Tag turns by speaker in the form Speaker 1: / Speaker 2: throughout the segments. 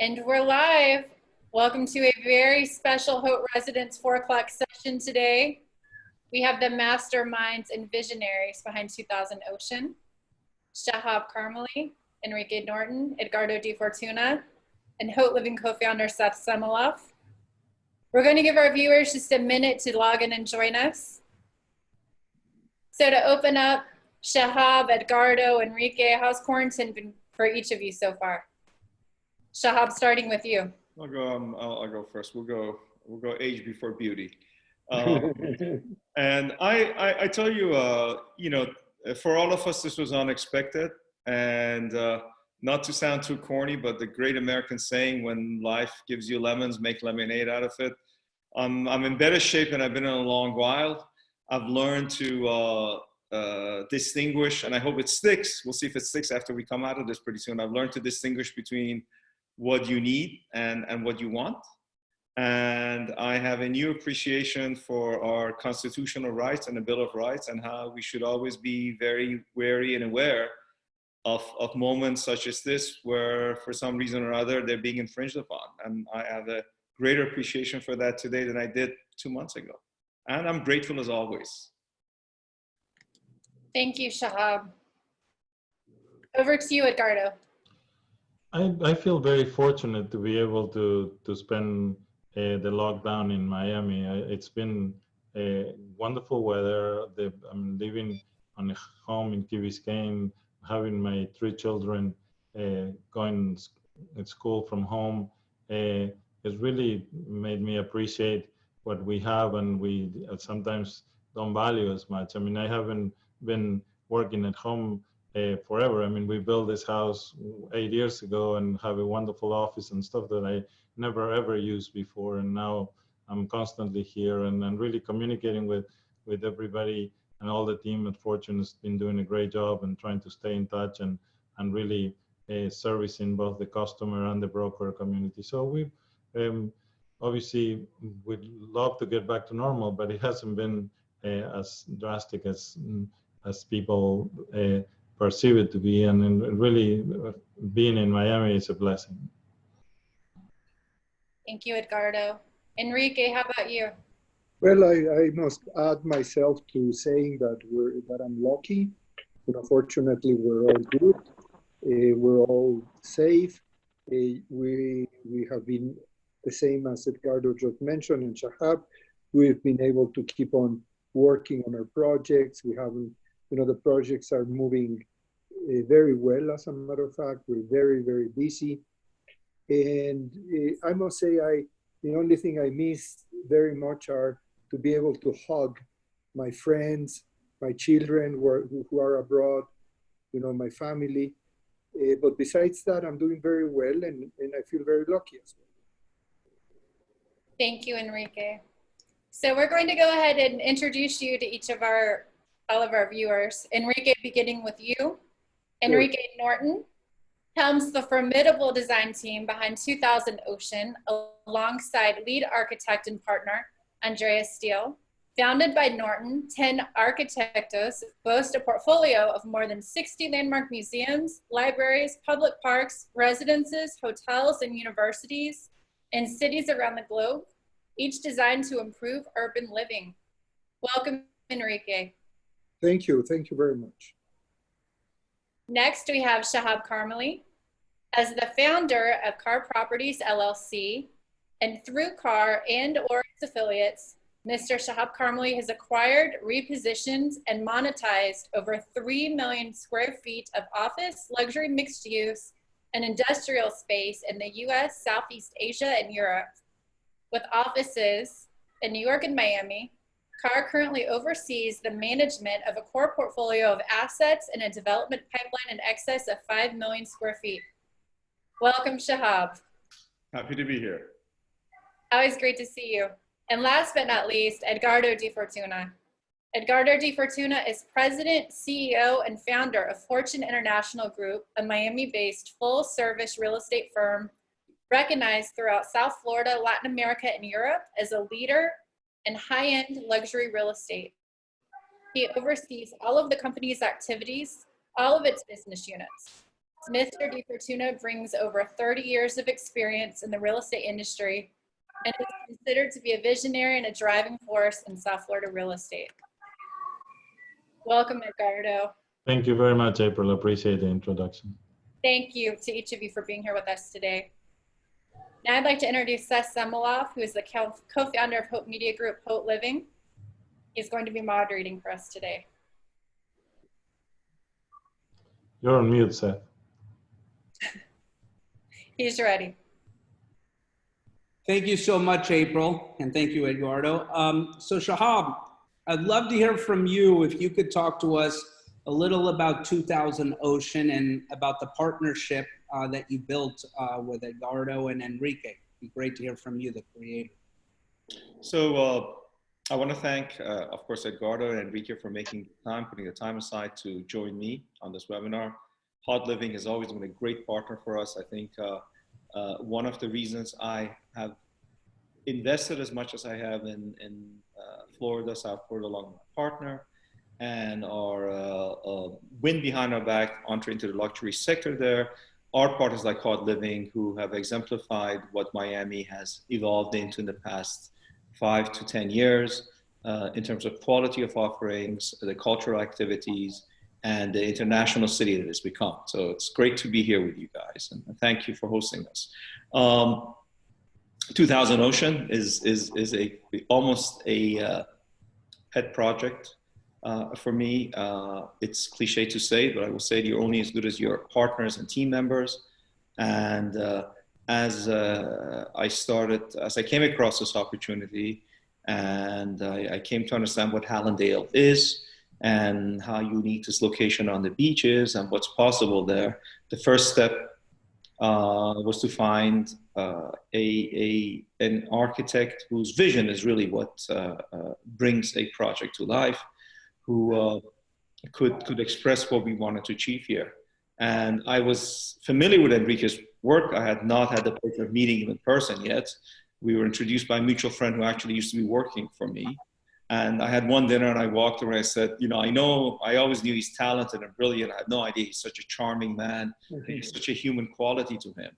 Speaker 1: And we're live. Welcome to a very special Haute Residence 4 o'clock session today. We have the masterminds and visionaries behind 2000 Ocean, Shahab Karmely, Enrique Norten, Edgardo Defortuna, and Haute Living co-founder Seth Semilov. We're going to give our viewers just a minute to log in and join us. So to open up, Shahab, Edgardo, Enrique, how's quarantine been for each of you so far? Shahab, starting with you.
Speaker 2: I'll go first. We'll go age before beauty. And I tell you, for all of us, this was unexpected. And not to sound too corny, but the great American saying, when life gives you lemons, make lemonade out of it. I'm in better shape than I've been in a long while. I've learned to distinguish, and I hope it sticks. We'll see if it sticks after we come out of this pretty soon. I've learned to distinguish between what you need and what you want. And I have a new appreciation for our constitutional rights and the Bill of Rights, and how we should always be very wary and aware of moments such as this, where for some reason or other, they're being infringed upon. And I have a greater appreciation for that today than I did 2 months ago. And I'm grateful as always.
Speaker 1: Thank you, Shahab. Over to you, Edgardo.
Speaker 3: I feel very fortunate to be able to spend the lockdown in Miami. It's been wonderful weather. I'm living on a home in Key Biscayne, having my 3 children going to school from home. It's really made me appreciate what we have, and we sometimes don't value as much. I mean, I haven't been working at home forever. I mean, we built this house 8 years ago and have a wonderful office and stuff that I never ever used before. And now I'm constantly here and really communicating with everybody, and all the team at Fortune has been doing a great job and trying to stay in touch and really servicing both the customer and the broker community. So we obviously would love to get back to normal, but it hasn't been as drastic as people perceive it to be, and really being in Miami is a blessing.
Speaker 1: Thank you, Edgardo. Enrique, how about you?
Speaker 4: Well, I must add myself to saying that I'm lucky. Fortunately, we're all good. We're all safe. We have been the same as Edgardo just mentioned, and Shahab. We've been able to keep on working on our projects. We haven't. The projects are moving very well, as a matter of fact. We're very, very busy. And I must say, the only thing I miss very much are to be able to hug my friends, my children who are abroad, my family. But besides that, I'm doing very well, and I feel very lucky as well.
Speaker 1: Thank you, Enrique. So we're going to go ahead and introduce you to all of our viewers. Enrique, beginning with you. Enrique Norten helms the formidable design team behind 2000 Ocean, alongside lead architect and partner, Andrea Steele. Founded by Norten, 10 Arquitectos boast a portfolio of more than 60 landmark museums, libraries, public parks, residences, hotels, and universities in cities around the globe, each designed to improve urban living. Welcome, Enrique.
Speaker 4: Thank you very much.
Speaker 1: Next, we have Shahab Karmely. As the founder of Car Properties LLC, and through Car and/or its affiliates, Mr. Shahab Karmely has acquired, repositioned, and monetized over 3 million square feet of office, luxury mixed use, and industrial space in the US, Southeast Asia, and Europe. With offices in New York and Miami, Car currently oversees the management of a core portfolio of assets and a development pipeline in excess of 5 million square feet. Welcome, Shahab.
Speaker 2: Happy to be here.
Speaker 1: Always great to see you. And last but not least, Edgardo Defortuna. Edgardo Defortuna is president, CEO, and founder of Fortune International Group, a Miami-based full-service real estate firm recognized throughout South Florida, Latin America, and Europe as a leader in high-end luxury real estate. He oversees all of the company's activities, all of its business units. Mr. Defortuna brings over 30 years of experience in the real estate industry and is considered to be a visionary and a driving force in South Florida real estate. Welcome, Edgardo.
Speaker 3: Thank you very much, April. Appreciate the introduction.
Speaker 1: Thank you to each of you for being here with us today. Now I'd like to introduce Seth Semoloff, who is the co-founder of Hope Media Group, Hope Living. He's going to be moderating for us today.
Speaker 3: You're on mute, Seth.
Speaker 1: He's ready.
Speaker 5: Thank you so much, April, and thank you, Edgardo. So Shahab, I'd love to hear from you if you could talk to us a little about 2000 Ocean and about the partnership that you built with Edgardo and Enrique. It'd be great to hear from you, the creator.
Speaker 2: So I want to thank, of course, Edgardo and Enrique for making time, putting the time aside to join me on this webinar. Hot Living has always been a great partner for us. I think one of the reasons I have invested as much as I have in Florida, South Florida, along with my partner, and our wind behind our back, entering into the luxury sector there, are partners like Hot Living, who have exemplified what Miami has evolved into in the past 5 to 10 years in terms of quality of offerings, the cultural activities, and the international city that it's become. So it's great to be here with you guys, and thank you for hosting us. 2000 Ocean is almost a pet project for me. It's cliche to say, but I will say you're only as good as your partners and team members. And as I came across this opportunity, and I came to understand what Hallandale is and how unique this location on the beach is and what's possible there, the first step was to find an architect whose vision is really what brings a project to life, who could express what we wanted to achieve here. And I was familiar with Enrique's work. I had not had the pleasure of meeting him in person yet. We were introduced by a mutual friend who actually used to be working for me. And I had one dinner and I walked around and I said, you know, I always knew he's talented and brilliant. I had no idea he's such a charming man. He's such a human quality to him.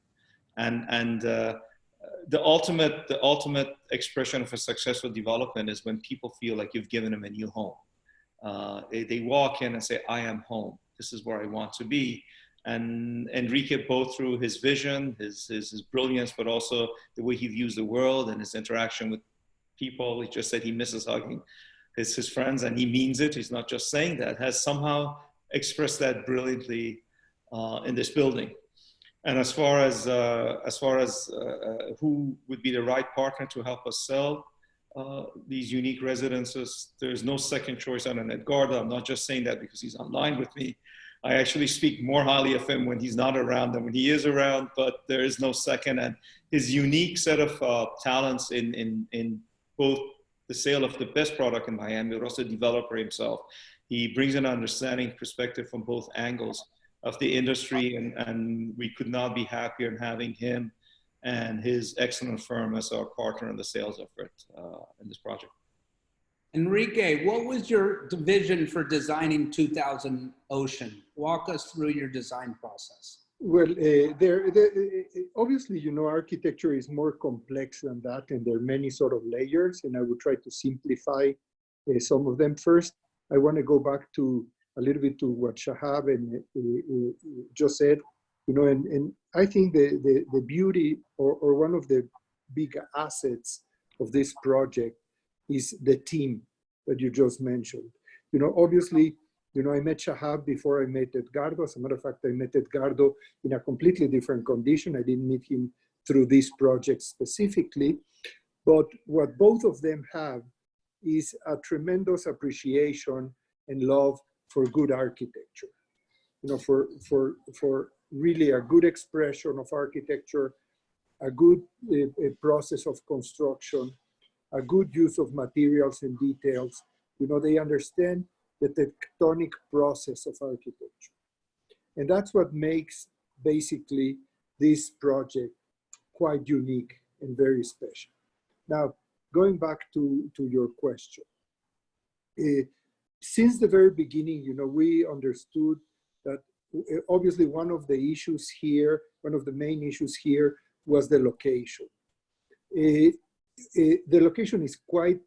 Speaker 2: And the ultimate expression of a successful development is when people feel like you've given them a new home. They walk in and say, I am home. This is where I want to be. And Enrique, both through his vision, his brilliance, but also the way he views the world and his interaction with people. He just said he misses hugging his friends, and he means it. He's not just saying that, has somehow expressed that brilliantly in this building. And as far as who would be the right partner to help us sell these unique residences, there's no second choice on an Edgardo. I'm not just saying that because he's online with me. I actually speak more highly of him when he's not around than when he is around, but there is no second. And his unique set of talents in both the sale of the best product in Miami, but also the developer himself. He brings an understanding perspective from both angles of the industry, and we could not be happier in having him and his excellent firm as our partner in the sales effort in this project.
Speaker 5: Enrique, what was your vision for designing 2000 Ocean? Walk us through your design process.
Speaker 4: Well, obviously, you know, architecture is more complex than that, and there are many sort of layers, and I will try to simplify some of them. First, I want to go back to a little bit to what Shahab and just said, you know, and I think the beauty or one of the big assets of this project is the team that you just mentioned. You know, obviously, you know, I met Shahab before I met Edgardo. As a matter of fact, I met Edgardo in a completely different condition. I didn't meet him through this project specifically. But what both of them have is a tremendous appreciation and love for good architecture. You know, for really a good expression of architecture, a good process of construction, a good use of materials and details. You know, they understand the tectonic process of architecture. And that's what makes basically this project quite unique and very special. Now, going back to your question, since the very beginning, you know, we understood that obviously one of the issues here, one of the main issues here was the location. The location is quite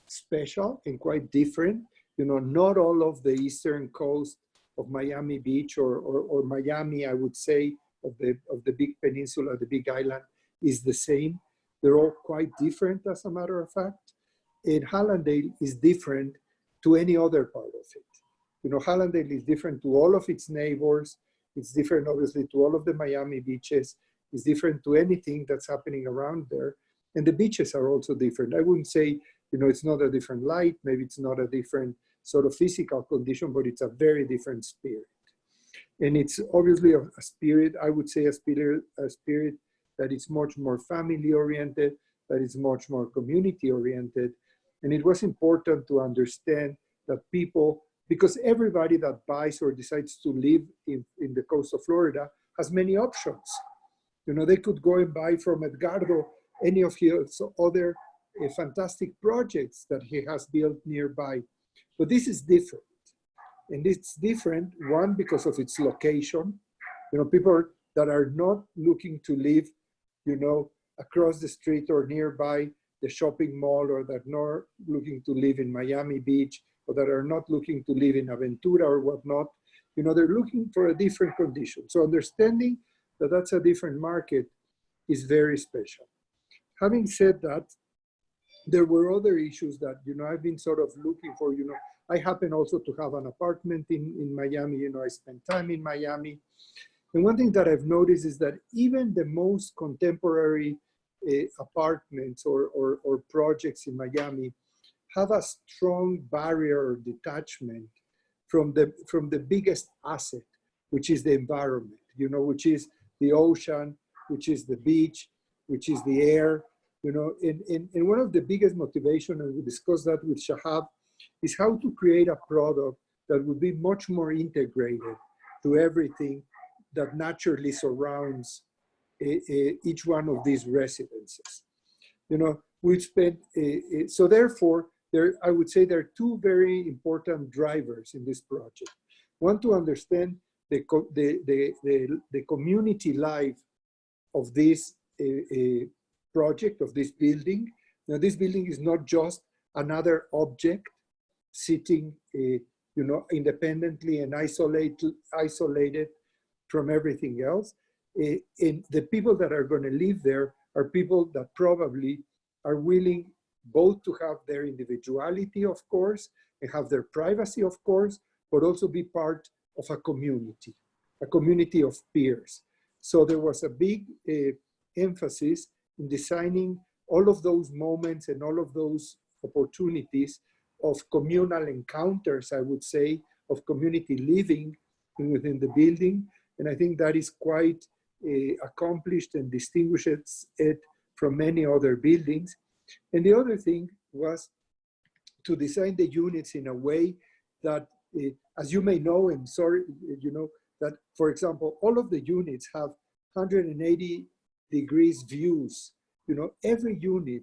Speaker 4: special and quite different. You know, not all of the eastern coast of Miami Beach or Miami, I would say, of the big peninsula, the big island, is the same. They're all quite different, as a matter of fact. And Hallandale is different to any other part of it. You know, Hallandale is different to all of its neighbors. It's different, obviously, to all of the Miami beaches. It's different to anything that's happening around there. And the beaches are also different. I wouldn't say, you know, it's not a different light, maybe it's not a different sort of physical condition, but it's a very different spirit. And it's obviously a spirit, I would say a spirit that is much more family oriented, that is much more community oriented. And it was important to understand that people, because everybody that buys or decides to live in the coast of Florida has many options. You know, they could go and buy from Edgardo any of his other fantastic projects that he has built nearby. But this is different. And it's different, one, because of its location. You know, people that are not looking to live, you know, across the street or nearby the shopping mall, or that are not looking to live in Miami Beach, or that are not looking to live in Aventura or whatnot, you know, they're looking for a different condition. So understanding that that's a different market is very special. Having said that, there were other issues that, you know, I've been sort of looking for. You know, I happen also to have an apartment in Miami. You know, I spend time in Miami. And one thing that I've noticed is that even the most contemporary apartments or projects in Miami have a strong barrier or detachment from the biggest asset, which is the environment, you know, which is the ocean, which is the beach, which is the air. You know, and one of the biggest motivation, and we discussed that with Shahab, is how to create a product that would be much more integrated to everything that naturally surrounds each one of these residences. You know, we've spent, so therefore, I would say there are two very important drivers in this project. One, to understand the community life of this project, of this building. Now, this building is not just another object sitting, you know, independently and isolated from everything else. And the people that are going to live there are people that probably are willing both to have their individuality, of course, and have their privacy, of course, but also be part of a community of peers. So there was a big emphasis in designing all of those moments and all of those opportunities of communal encounters, I would say, of community living within the building. And I think that is quite accomplished and distinguishes it from many other buildings. And the other thing was to design the units in a way that, as you may know, and sorry, you know, that, for example, all of the units have 180 degrees views. You know, every unit,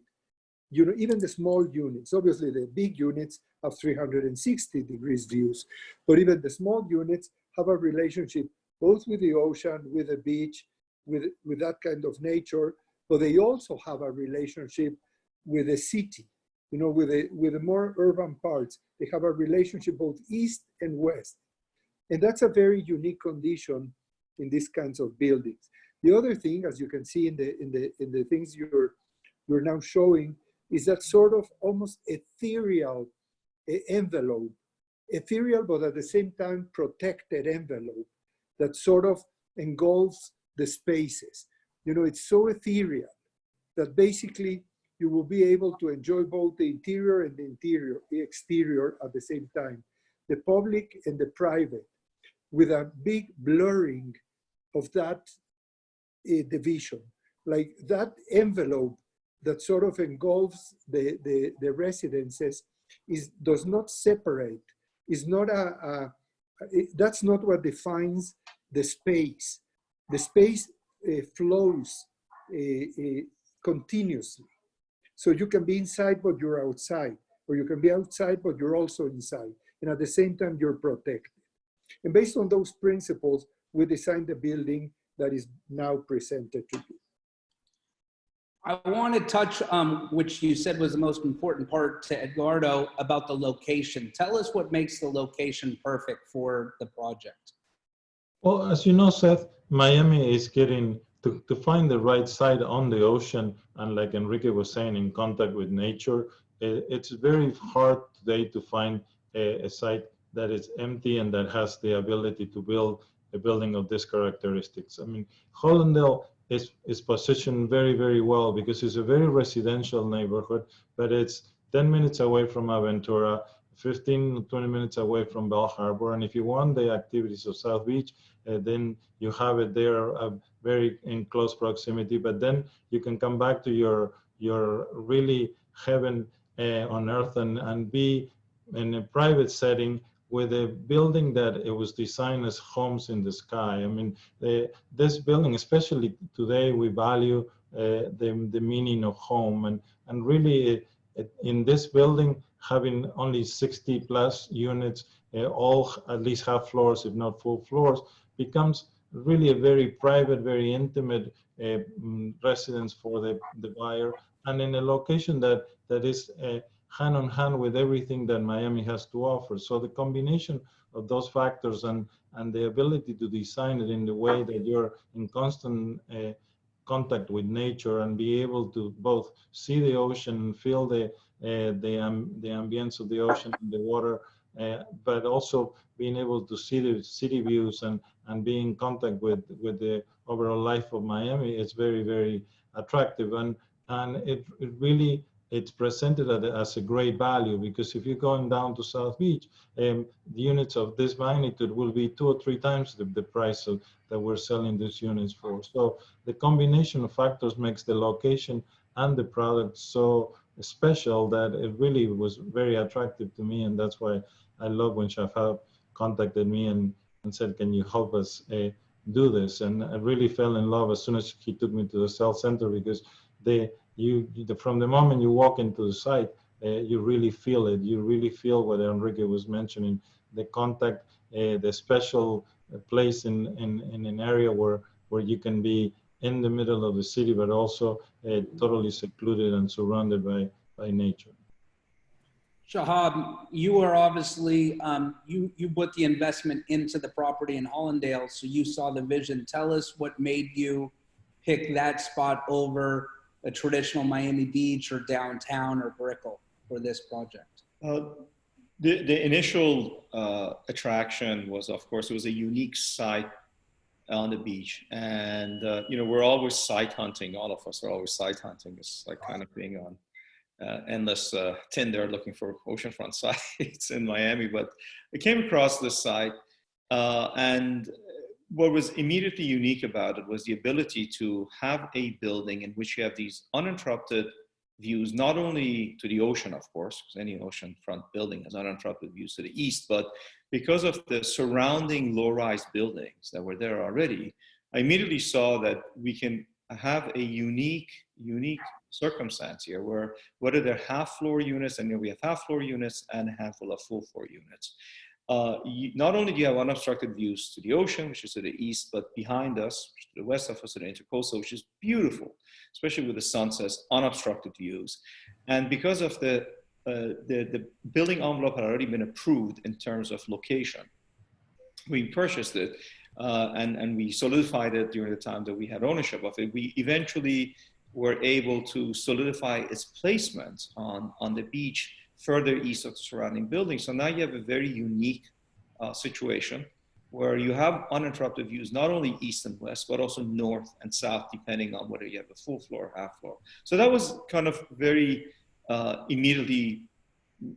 Speaker 4: you know, even the small units, obviously the big units have 360 degrees views, but even the small units have a relationship both with the ocean, with the beach, with that kind of nature, but they also have a relationship with the city, you know, with the more urban parts. They have a relationship both east and west. And that's a very unique condition in these kinds of buildings. The other thing, as you can see in the things you're now showing, is that sort of almost ethereal envelope, ethereal but at the same time protected envelope that sort of engulfs the spaces. You know, it's so ethereal that basically you will be able to enjoy both the interior and the exterior at the same time, the public and the private, with a big blurring of that division. Like that envelope that sort of engulfs the residences does not separate, is not that's not what defines the space. The space flows continuously. So you can be inside, but you're outside, or you can be outside, but you're also inside. And at the same time, you're protected. And based on those principles, we designed the building that is now presented to you.
Speaker 5: I want to touch, which you said was the most important part to Edgardo, about the location. Tell us what makes the location perfect for the project.
Speaker 3: Well, as you know, Seth, Miami is getting to find the right site on the ocean, and like Enrique was saying, in contact with nature. It's very hard today to find a site that is empty and that has the ability to build a building of these characteristics. I mean, Hallandale is positioned very, very well because it's a very residential neighborhood, but it's 10 minutes away from Aventura, 15, 20 minutes away from Bell Harbor. And if you want the activities of South Beach, then you have it there very in close proximity. But then you can come back to your really heaven on earth and be in a private setting with a building that it was designed as homes in the sky. I mean, this building, especially today, we value the meaning of home, and really in this building, having only 60 plus units, all at least half floors, if not full floors, becomes really a very private, very intimate residence for the buyer, and in a location that is hand on hand with everything that Miami has to offer. So the combination of those factors and the ability to design it in the way that you're in constant contact with nature and be able to both see the ocean, feel the ambience of the ocean and the water, but also being able to see the city views and be in contact with the overall life of Miami is very, very attractive. And it really, it's presented as a great value, because if you're going down to South Beach, the units of this magnitude will be 2 or 3 times the price that we're selling these units for. So the combination of factors makes the location and the product so special that it really was very attractive to me. And that's why I love when Shahab contacted me and said, can you help us do this? And I really fell in love as soon as he took me to the sales center, because from the moment you walk into the site, you really feel it. You really feel what Enrique was mentioning, the contact, the special place in an area where you can be in the middle of the city, but also totally secluded and surrounded by nature.
Speaker 5: Shahab, you are obviously, you put the investment into the property in Hallandale, so you saw the vision. Tell us what made you pick that spot over a traditional Miami Beach or downtown or Brickell for this project?
Speaker 2: The initial attraction was, of course, it was a unique site on the beach. And, we're always site hunting. All of us are always site hunting. It's like kind of being on endless Tinder looking for oceanfront sites in Miami. But I came across this site, and what was immediately unique about it was the ability to have a building in which you have these uninterrupted views, not only to the ocean, of course, because any oceanfront building has uninterrupted views to the east, but because of the surrounding low-rise buildings that were there already, I immediately saw that we can have a unique circumstance here, where whether they're half-floor units, and we have half-floor units and a handful of full-floor units. Not only do you have unobstructed views to the ocean, which is to the east, but behind us, to the west of us, to the intercoastal, which is beautiful, especially with the sunsets, unobstructed views. And because of the building envelope had already been approved in terms of location, we purchased it and we solidified it during the time that we had ownership of it. We eventually were able to solidify its placement on the beach further east of the surrounding buildings. So now you have a very unique situation where you have uninterrupted views, not only east and west, but also north and south, depending on whether you have a full floor or half floor. So that was kind of very immediately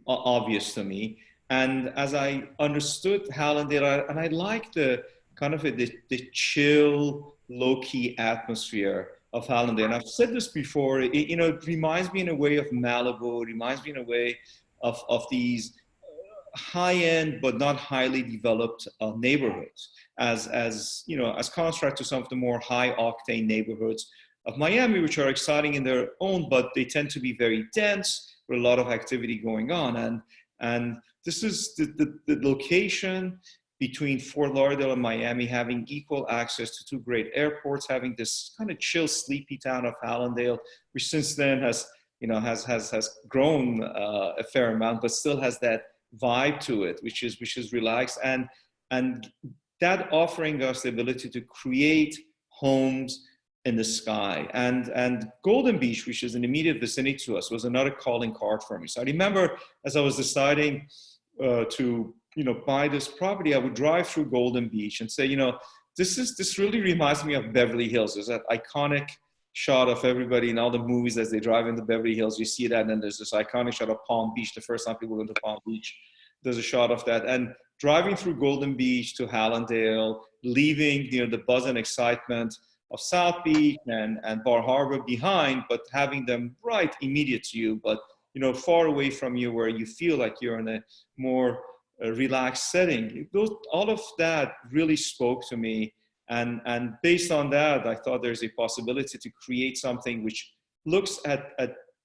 Speaker 2: obvious to me. And as I understood Hallandale, and I liked the kind of the chill, low-key atmosphere of Hallandale. And I've said this before, it reminds me in a way of Malibu, it reminds me in a way of these high-end but not highly developed neighborhoods, as contrast to some of the more high-octane neighborhoods of Miami, which are exciting in their own, but they tend to be very dense with a lot of activity going on. And this is the location between Fort Lauderdale and Miami, having equal access to two great airports, having this kind of chill, sleepy town of Hallandale, which since then has, you know, has grown a fair amount, but still has that vibe to it, which is relaxed, and that offering us the ability to create homes in the sky. And Golden Beach, which is an immediate vicinity to us, was another calling card for me. So I remember as I was deciding to, you know, buy this property, I would drive through Golden Beach and say, you know, this really reminds me of Beverly Hills. There's that iconic shot of everybody in all the movies as they drive into Beverly Hills. You see that, and then there's this iconic shot of Palm Beach. The first time people go to Palm Beach, there's a shot of that. And driving through Golden Beach to Hallandale, leaving, you know, the buzz and excitement of South Beach and Bar Harbor behind, but having them right immediate to you, but, you know, far away from you, where you feel like you're in a more relaxed setting. All of that really spoke to me. And based on that, I thought there's a possibility to create something which looks at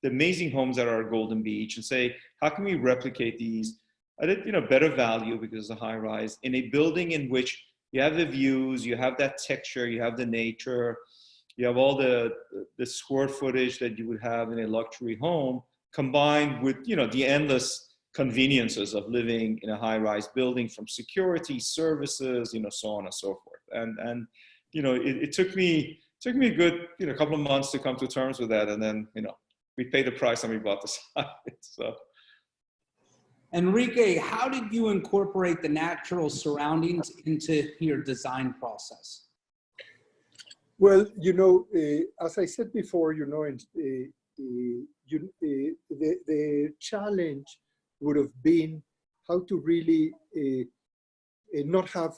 Speaker 2: the amazing homes that are at Golden Beach and say, how can we replicate these at a, you know, better value, because it's a high rise, in a building in which you have the views, you have that texture, you have the nature, you have all the square footage that you would have in a luxury home, combined with, you know, the endless conveniences of living in a high-rise building, from security, services, you know, so on and so forth. And you know, it took me a good, you know, couple of months to come to terms with that, and then, you know, we paid the price and we bought the site. So.
Speaker 5: Enrique, how did you incorporate the natural surroundings into your design process?
Speaker 4: Well, you know, as I said before, you know, the challenge would have been how to really not have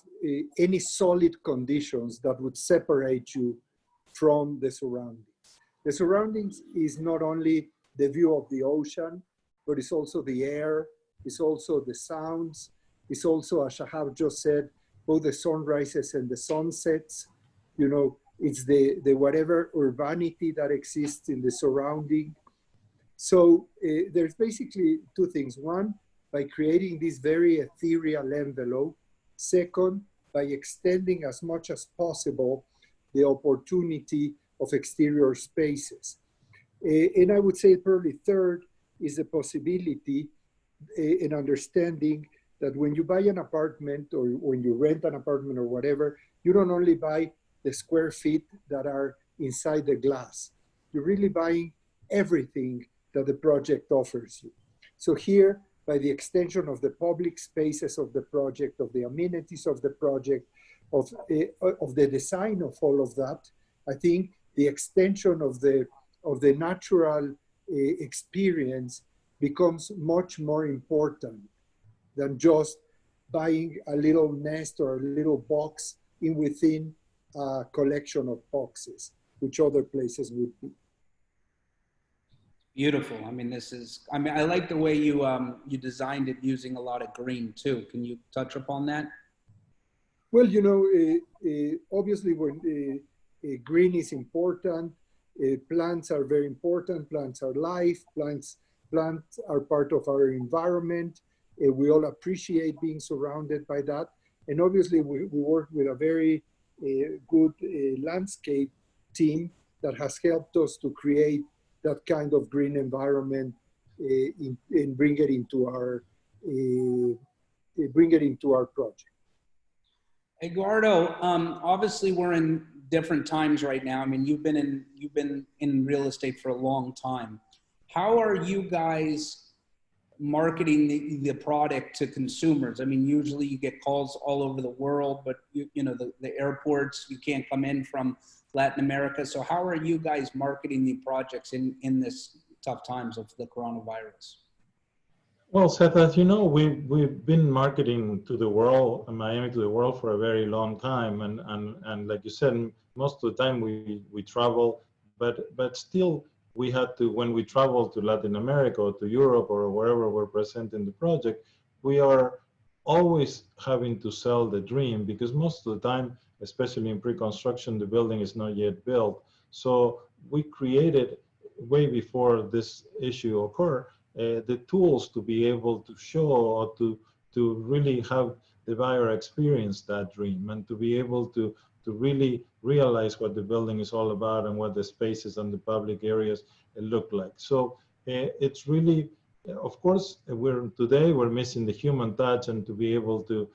Speaker 4: any solid conditions that would separate you from the surroundings. The surroundings is not only the view of the ocean, but it's also the air, it's also the sounds, it's also, as Shahab just said, both the sunrises and the sunsets. You know, it's the whatever urbanity that exists in the surrounding. So there's basically two things. One, by creating this very ethereal envelope. Second, by extending as much as possible the opportunity of exterior spaces. And I would say probably third is the possibility in understanding that when you buy an apartment, or when you rent an apartment or whatever, you don't only buy the square feet that are inside the glass. You're really buying everything that the project offers you. So here, by the extension of the public spaces of the project, of the amenities of the project, of the design of all of that, I think the extension of the natural experience becomes much more important than just buying a little nest or a little box in within a collection of boxes, which other places would be.
Speaker 5: Beautiful. I mean, I like the way you designed it using a lot of green too. Can you touch upon that?
Speaker 4: Well, you know, obviously when green is important, plants are very important. Plants are life. Plants are part of our environment. We all appreciate being surrounded by that. And obviously we work with a very good landscape team that has helped us to create that kind of green environment and bring it into our project.
Speaker 5: Edgardo, obviously we're in different times right now. I mean, you've been in real estate for a long time. How are you guys marketing the product to consumers? I mean, usually you get calls all over the world, but you know, the airports, you can't come in from Latin America. So how are you guys marketing the projects in this tough times of the coronavirus?
Speaker 3: Well, Seth, as you know, we've been marketing to the world, Miami to the world, for a very long time, and like you said, most of the time we travel, but still we had to, when we travel to Latin America or to Europe or wherever we're present in the project, we are always having to sell the dream, because most of the time, especially in pre-construction, the building is not yet built. So we created, way before this issue occurred, the tools to be able to show, or to really have the buyer experience that dream and to be able to really realize what the building is all about and what the spaces and the public areas look like. So it's really, of course, today we're missing the human touch, and to be able to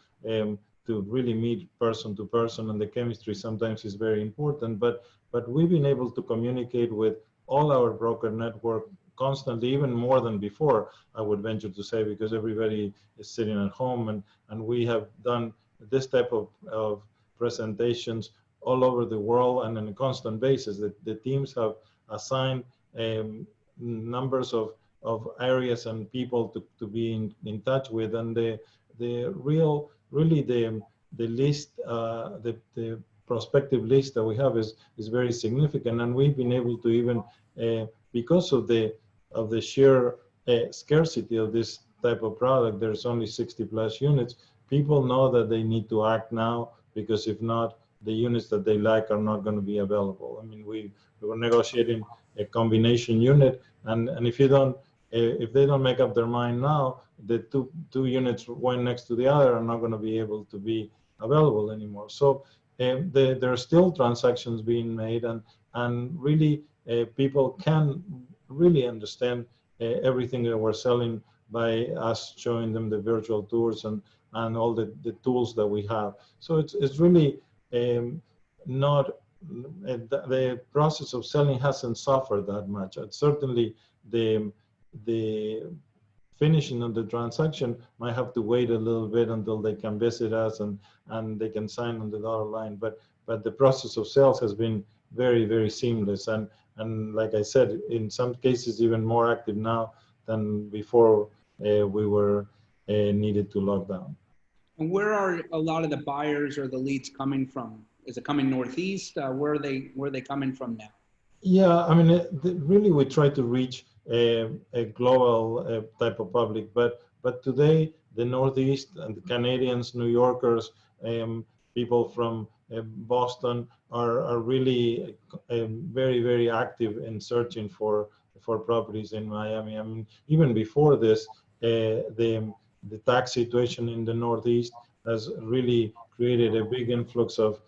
Speaker 3: really meet person to person, and the chemistry sometimes is very important. But we've been able to communicate with all our broker network constantly, even more than before, I would venture to say, because everybody is sitting at home, and we have done this type of presentations all over the world and on a constant basis. The teams have assigned numbers of areas and people to be in touch with, and the list, the prospective list that we have is very significant, and we've been able to even because of the sheer scarcity of this type of product, there's only 60 plus units. People know that they need to act now, because if not, the units that they like are not going to be available. I mean, we were negotiating a combination unit, and if they don't make up their mind now, the two units one next to the other are not going to be able to be available anymore. So there are still transactions being made, and really people can really understand everything that we're selling by us showing them the virtual tours and all the tools that we have. So it's really not, the process of selling hasn't suffered that much. Certainly the finishing of the transaction might have to wait a little bit until they can visit us and they can sign on the dotted line. But the process of sales has been very, very seamless. And like I said, in some cases, even more active now than before we were needed to lock down.
Speaker 5: And where are a lot of the buyers or the leads coming from? Is it coming Northeast? Where are they coming from now?
Speaker 3: Yeah, I mean, really we try to reach a global type of public, but today the Northeast and the Canadians, New Yorkers, people from Boston are really very, very active in searching for properties in Miami. I mean, even before this, the tax situation in the Northeast has really created a big influx of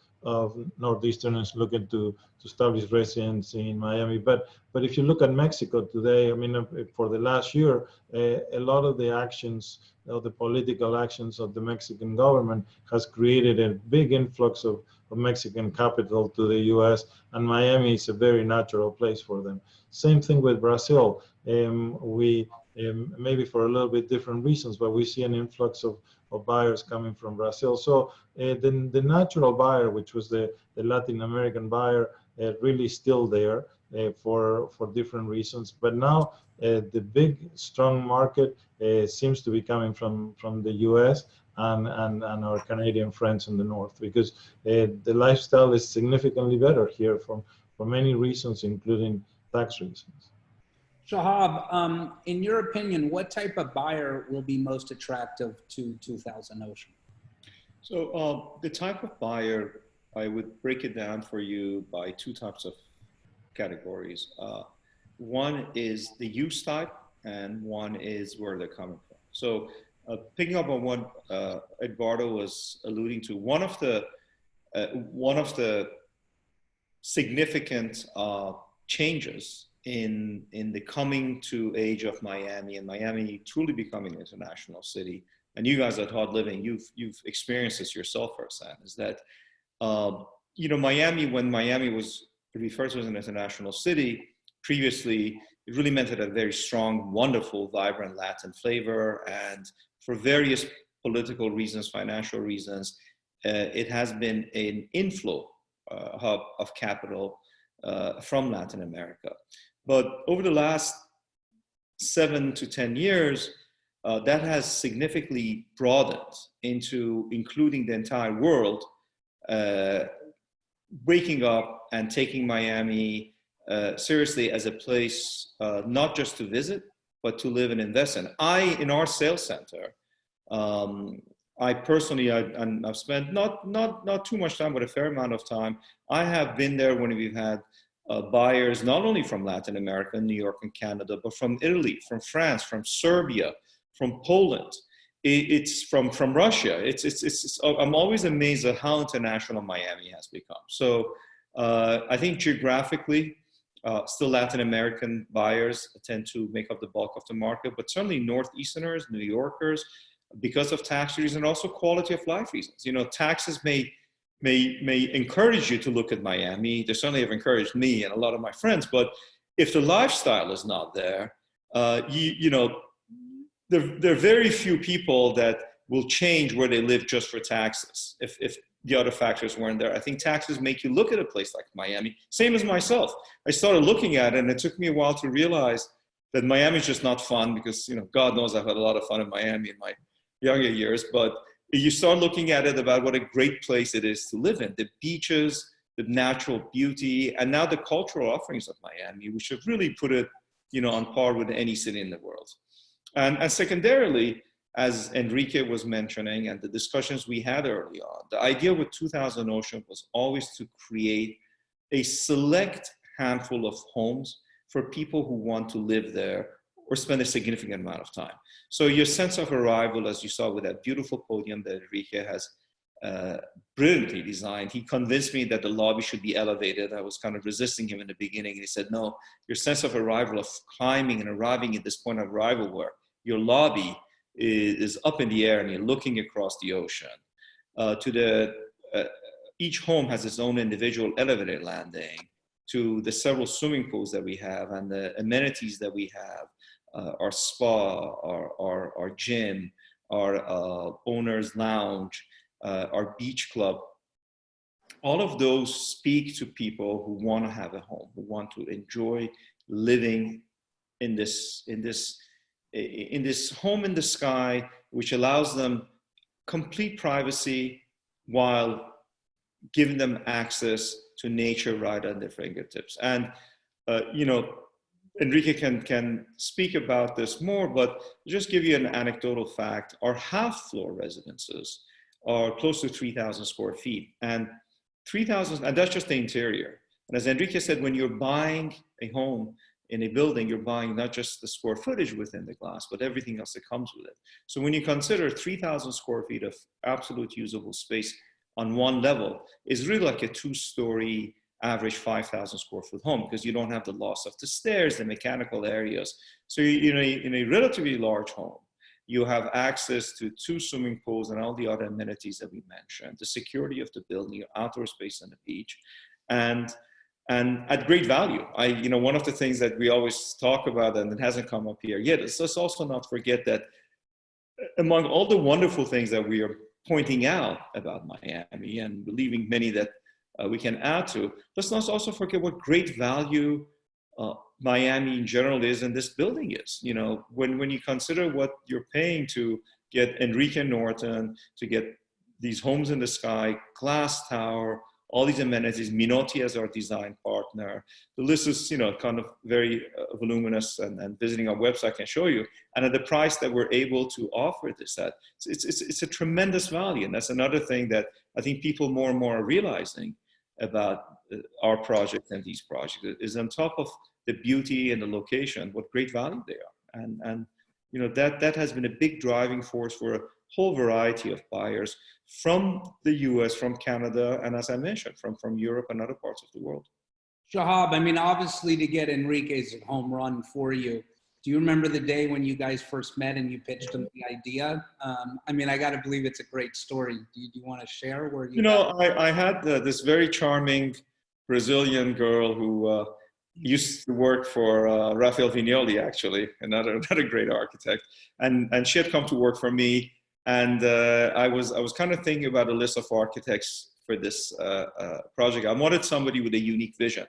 Speaker 3: Northeasterners looking to establish residency in Miami. But if you look at Mexico today, I mean, for the last year, a lot of the actions, the political actions of the Mexican government has created a big influx of Mexican capital to the U.S., and Miami is a very natural place for them. Same thing with Brazil. We maybe for a little bit different reasons, but we see an influx of buyers coming from Brazil. So the natural buyer, which was the Latin American buyer, really still there for different reasons. But now the big, strong market seems to be coming from the US and our Canadian friends in the north, because the lifestyle is significantly better here for many reasons, including tax reasons.
Speaker 5: Shahab, in your opinion, what type of buyer will be most attractive to 2000 Ocean?
Speaker 2: So the type of buyer, I would break it down for you by two types of categories. One is the use type, and one is where they're coming from. So picking up on what Edgardo was alluding to, one of the significant changes in the coming to age of Miami, and Miami truly becoming an international city, and you guys at Hard Living, you've experienced this yourself firsthand, is that Miami, when Miami was referred to as an international city, previously it really meant it had a very strong, wonderful, vibrant Latin flavor, and for various political reasons, financial reasons, it has been an inflow hub of capital from Latin America. But over the last 7 to 10 years, that has significantly broadened into including the entire world, waking up and taking Miami seriously as a place not just to visit, but to live and invest in. In our sales center, I personally, and I've spent not too much time, but a fair amount of time. I have been there when we've had buyers not only from Latin America, New York and Canada, but from Italy, from France, from Serbia, from Poland. it's from Russia. I'm always amazed at how international Miami has become. So I think geographically, still Latin American buyers tend to make up the bulk of the market, but certainly Northeasterners, New Yorkers, because of tax reasons and also quality of life reasons. You know, taxes may encourage you to look at Miami. They certainly have encouraged me and a lot of my friends, but if the lifestyle is not there, you know, there are very few people that will change where they live just for taxes if the other factors weren't there. I think taxes make you look at a place like Miami. Same as myself. I started looking at it, and it took me a while to realize that Miami is just not fun because, you know, God knows I've had a lot of fun in Miami in my younger years, but you start looking at it about what a great place it is to live in. The beaches, the natural beauty, and now the cultural offerings of Miami, which have really put it, you know, on par with any city in the world. And secondarily, as Enrique was mentioning, and the discussions we had early on, the idea with 2000 Ocean was always to create a select handful of homes for people who want to live there or spend a significant amount of time. So your sense of arrival, as you saw with that beautiful podium that Enrique has brilliantly designed, he convinced me that the lobby should be elevated. I was kind of resisting him in the beginning. And he said, no, your sense of arrival, of climbing and arriving at this point of arrival where your lobby is up in the air and you're looking across the ocean. Each home has its own individual elevator landing, to the several swimming pools that we have and the amenities that we have, our spa, our gym, our owner's lounge, our beach club. All of those speak to people who want to have a home, who want to enjoy living in this home in the sky, which allows them complete privacy while giving them access to nature right at their fingertips. And, you know, Enrique can speak about this more, but just give you an anecdotal fact. Our half-floor residences are close to 3,000 square feet. And 3,000, and that's just the interior. And as Enrique said, when you're buying a home in a building, you're buying not just the square footage within the glass, but everything else that comes with it. So when you consider 3,000 square feet of absolute usable space on one level, is really like a two-story average 5,000 square foot home, because you don't have the loss of the stairs, the mechanical areas. So in a relatively large home, you have access to 2 swimming pools and all the other amenities that we mentioned, the security of the building, your outdoor space on the beach, and at great value. You know, one of the things that we always talk about, and it hasn't come up here yet, is let's also not forget that among all the wonderful things that we are pointing out about Miami, and leaving many that we can add to, let's not also forget what great value Miami in general is, and this building is. You know, when you consider what you're paying to get Enrique Norten, to get these homes in the sky, glass tower, all these amenities, Minotti as our design partner. The list is, you know, kind of very voluminous, and visiting our website can show you. And at the price that we're able to offer this at, it's a tremendous value. And that's another thing that I think people more and more are realizing about our project and these projects, is on top of the beauty and the location, what great value they are. And you know, that has been a big driving force for a whole variety of buyers from the US, from Canada, and as I mentioned, from Europe and other parts of the world.
Speaker 5: Shahab, I mean, obviously to get Enrique's home run for you, do you remember the day when you guys first met and you pitched him the idea? I mean, I got to believe it's a great story. Do you want to share where you
Speaker 2: know, I had this very charming Brazilian girl who used to work for Rafael Vignoli, actually, another great architect. And she had come to work for me. And I was kind of thinking about a list of architects for this project. I wanted somebody with a unique vision.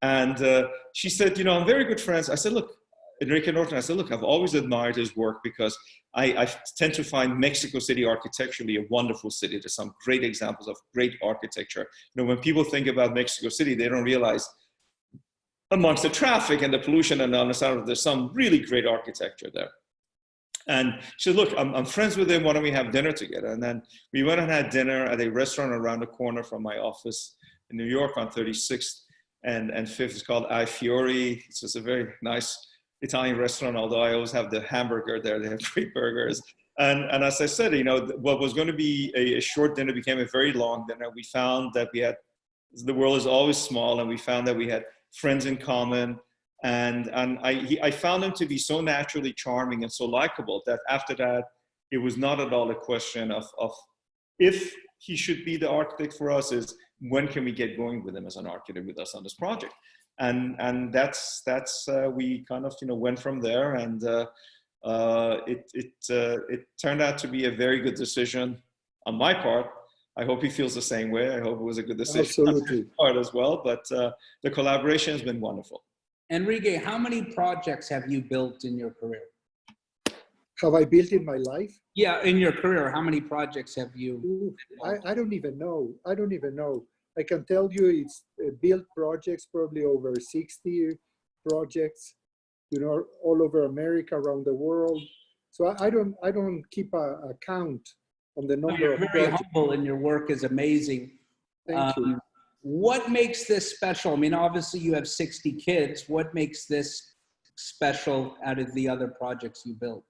Speaker 2: And she said, you know, I'm very good friends. I said, look, Enrique Norten, I said, look, I've always admired his work because I tend to find Mexico City architecturally a wonderful city. There's some great examples of great architecture. You know, when people think about Mexico City, they don't realize amongst the traffic and the pollution and on the side of, there's some really great architecture there. And she said, look, I'm friends with him. Why don't we have dinner together? And then we went and had dinner at a restaurant around the corner from my office in New York on 36th and 5th. It's called I Fiori. It's just a very nice Italian restaurant, although I always have the hamburger there. They have great burgers. And as I said, you know, what was going to be a short dinner became a very long dinner. We found that the world is always small, and we found that we had friends in common. And I found him to be so naturally charming and so likable that after that, it was not at all a question of if he should be the architect for us, is when can we get going with him as an architect with us on this project? And that's we kind of, you know, went from there, and it turned out to be a very good decision on my part. I hope he feels the same way. I hope it was a good decision
Speaker 4: Absolutely.
Speaker 2: on his part as well. But the collaboration has been wonderful.
Speaker 5: Enrique, how many projects have you built in your career?
Speaker 4: Have I built in my life?
Speaker 5: Yeah, in your career, how many projects have you?
Speaker 4: Ooh, I don't even know. I don't even know. I can tell you it's built projects, probably over 60 projects, you know, all over America, around the world. So I don't keep a count on the number
Speaker 5: You're
Speaker 4: of
Speaker 5: very
Speaker 4: projects.
Speaker 5: humble, and your work is amazing.
Speaker 4: Thank you.
Speaker 5: What makes this special? I mean, obviously you have 60 kids. What makes this special out of the other projects you built?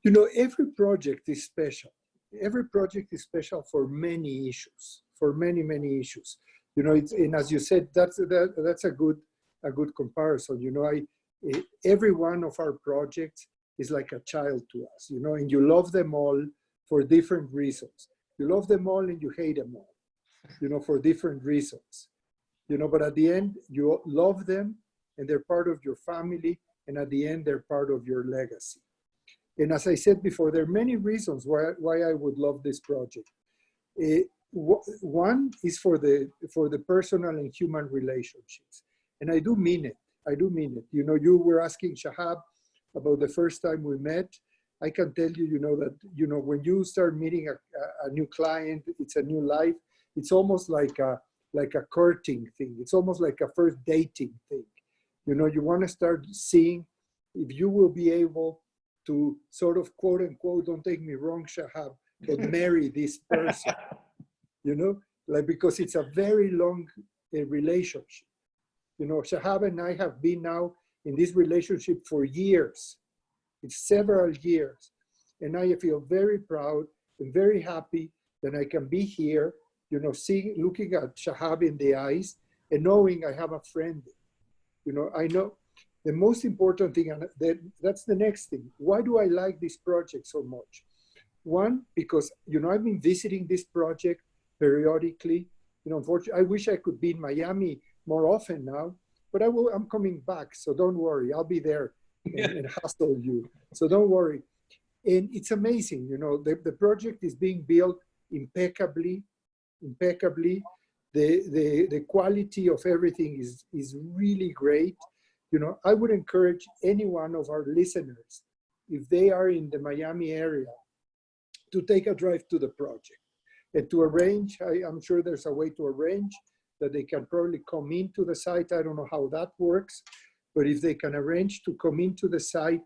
Speaker 4: You know, every project is special. Every project is special for many issues, for many, many issues. You know, and as you said, that's a good comparison. You know, every one of our projects is like a child to us, you know, and you love them all for different reasons. You love them all and you hate them all, you know, for different reasons. You know, but at the end, you love them and they're part of your family, and at the end, they're part of your legacy. And as I said before, there are many reasons why I would love this project. One is for the personal and human relationships. And I do mean it. I do mean it. You know, you were asking Shahab about the first time we met. I can tell you, you know, that, you know, when you start meeting a new client, it's a new life. It's almost like a courting thing. It's almost like a first dating thing. You know, you want to start seeing if you will be able to sort of, quote unquote, don't take me wrong, Shahab, but marry this person, you know, like, because it's a very long relationship. You know, Shahab and I have been now in this relationship for years. It's several years. And I feel very proud and very happy that I can be here, you know, looking at Shahab in the eyes and knowing I have a friend. You know, I know the most important thing, and that's the next thing. Why do I like this project so much? One, because, you know, I've been visiting this project periodically. You know, unfortunately, I wish I could be in Miami more often now, but I'm coming back, so don't worry. I'll be there and hustle you. So don't worry. And it's amazing, you know, the project is being built impeccably. The quality of everything is really great. You know, I would encourage any one of our listeners, if they are in the Miami area, to take a drive to the project and to arrange. I'm sure there's a way to arrange that they can probably come into the site. I don't know how that works, but if they can arrange to come into the site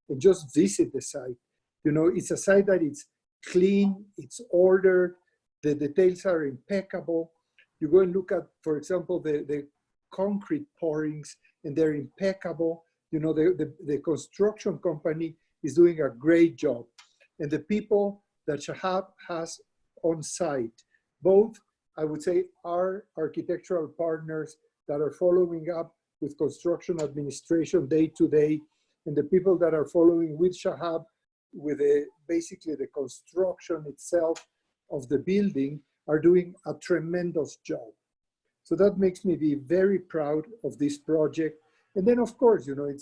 Speaker 4: and just visit the site, you know, it's a site that it's clean, it's ordered, the details are impeccable. You go and look at, for example, the concrete pourings, and they're impeccable. You know, the construction company is doing a great job. And the people that Shahab has on site, both, I would say, our architectural partners that are following up with construction administration day to day, and the people that are following with Shahab with basically the construction itself of the building, are doing a tremendous job. So that makes me be very proud of this project. And then, of course, you know,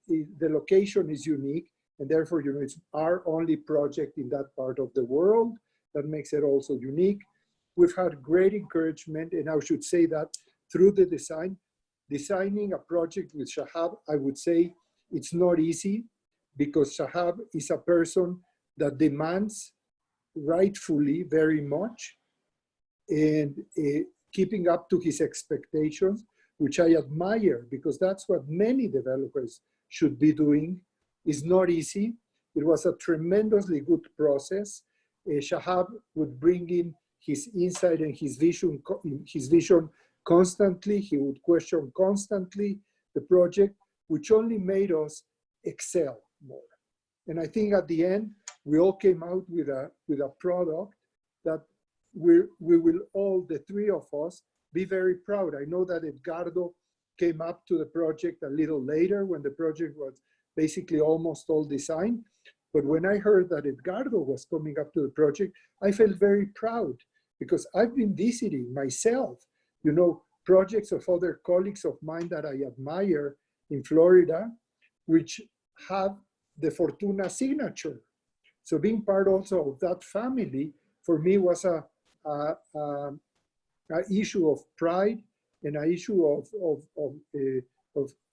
Speaker 4: the location is unique, and therefore, you know, it's our only project in that part of the world. That makes it also unique. We've had great encouragement, and I should say that through the designing a project with Shahab, I would say it's not easy, because Shahab is a person that demands rightfully very much, and keeping up to his expectations, which I admire, because that's what many developers should be doing. Is not easy. It was a tremendously good process. Shahab would bring in his insight and his vision constantly. He would question constantly the project, which only made us excel more. And I think at the end, we all came out with a product that we will all, the three of us, be very proud. I know that Edgardo came up to the project a little later when the project was basically almost all designed. But when I heard that Edgardo was coming up to the project, I felt very proud because I've been visiting myself, you know, projects of other colleagues of mine that I admire in Florida, which have the Defortuna signature. So being part also of that family, for me, was a issue of pride and an issue of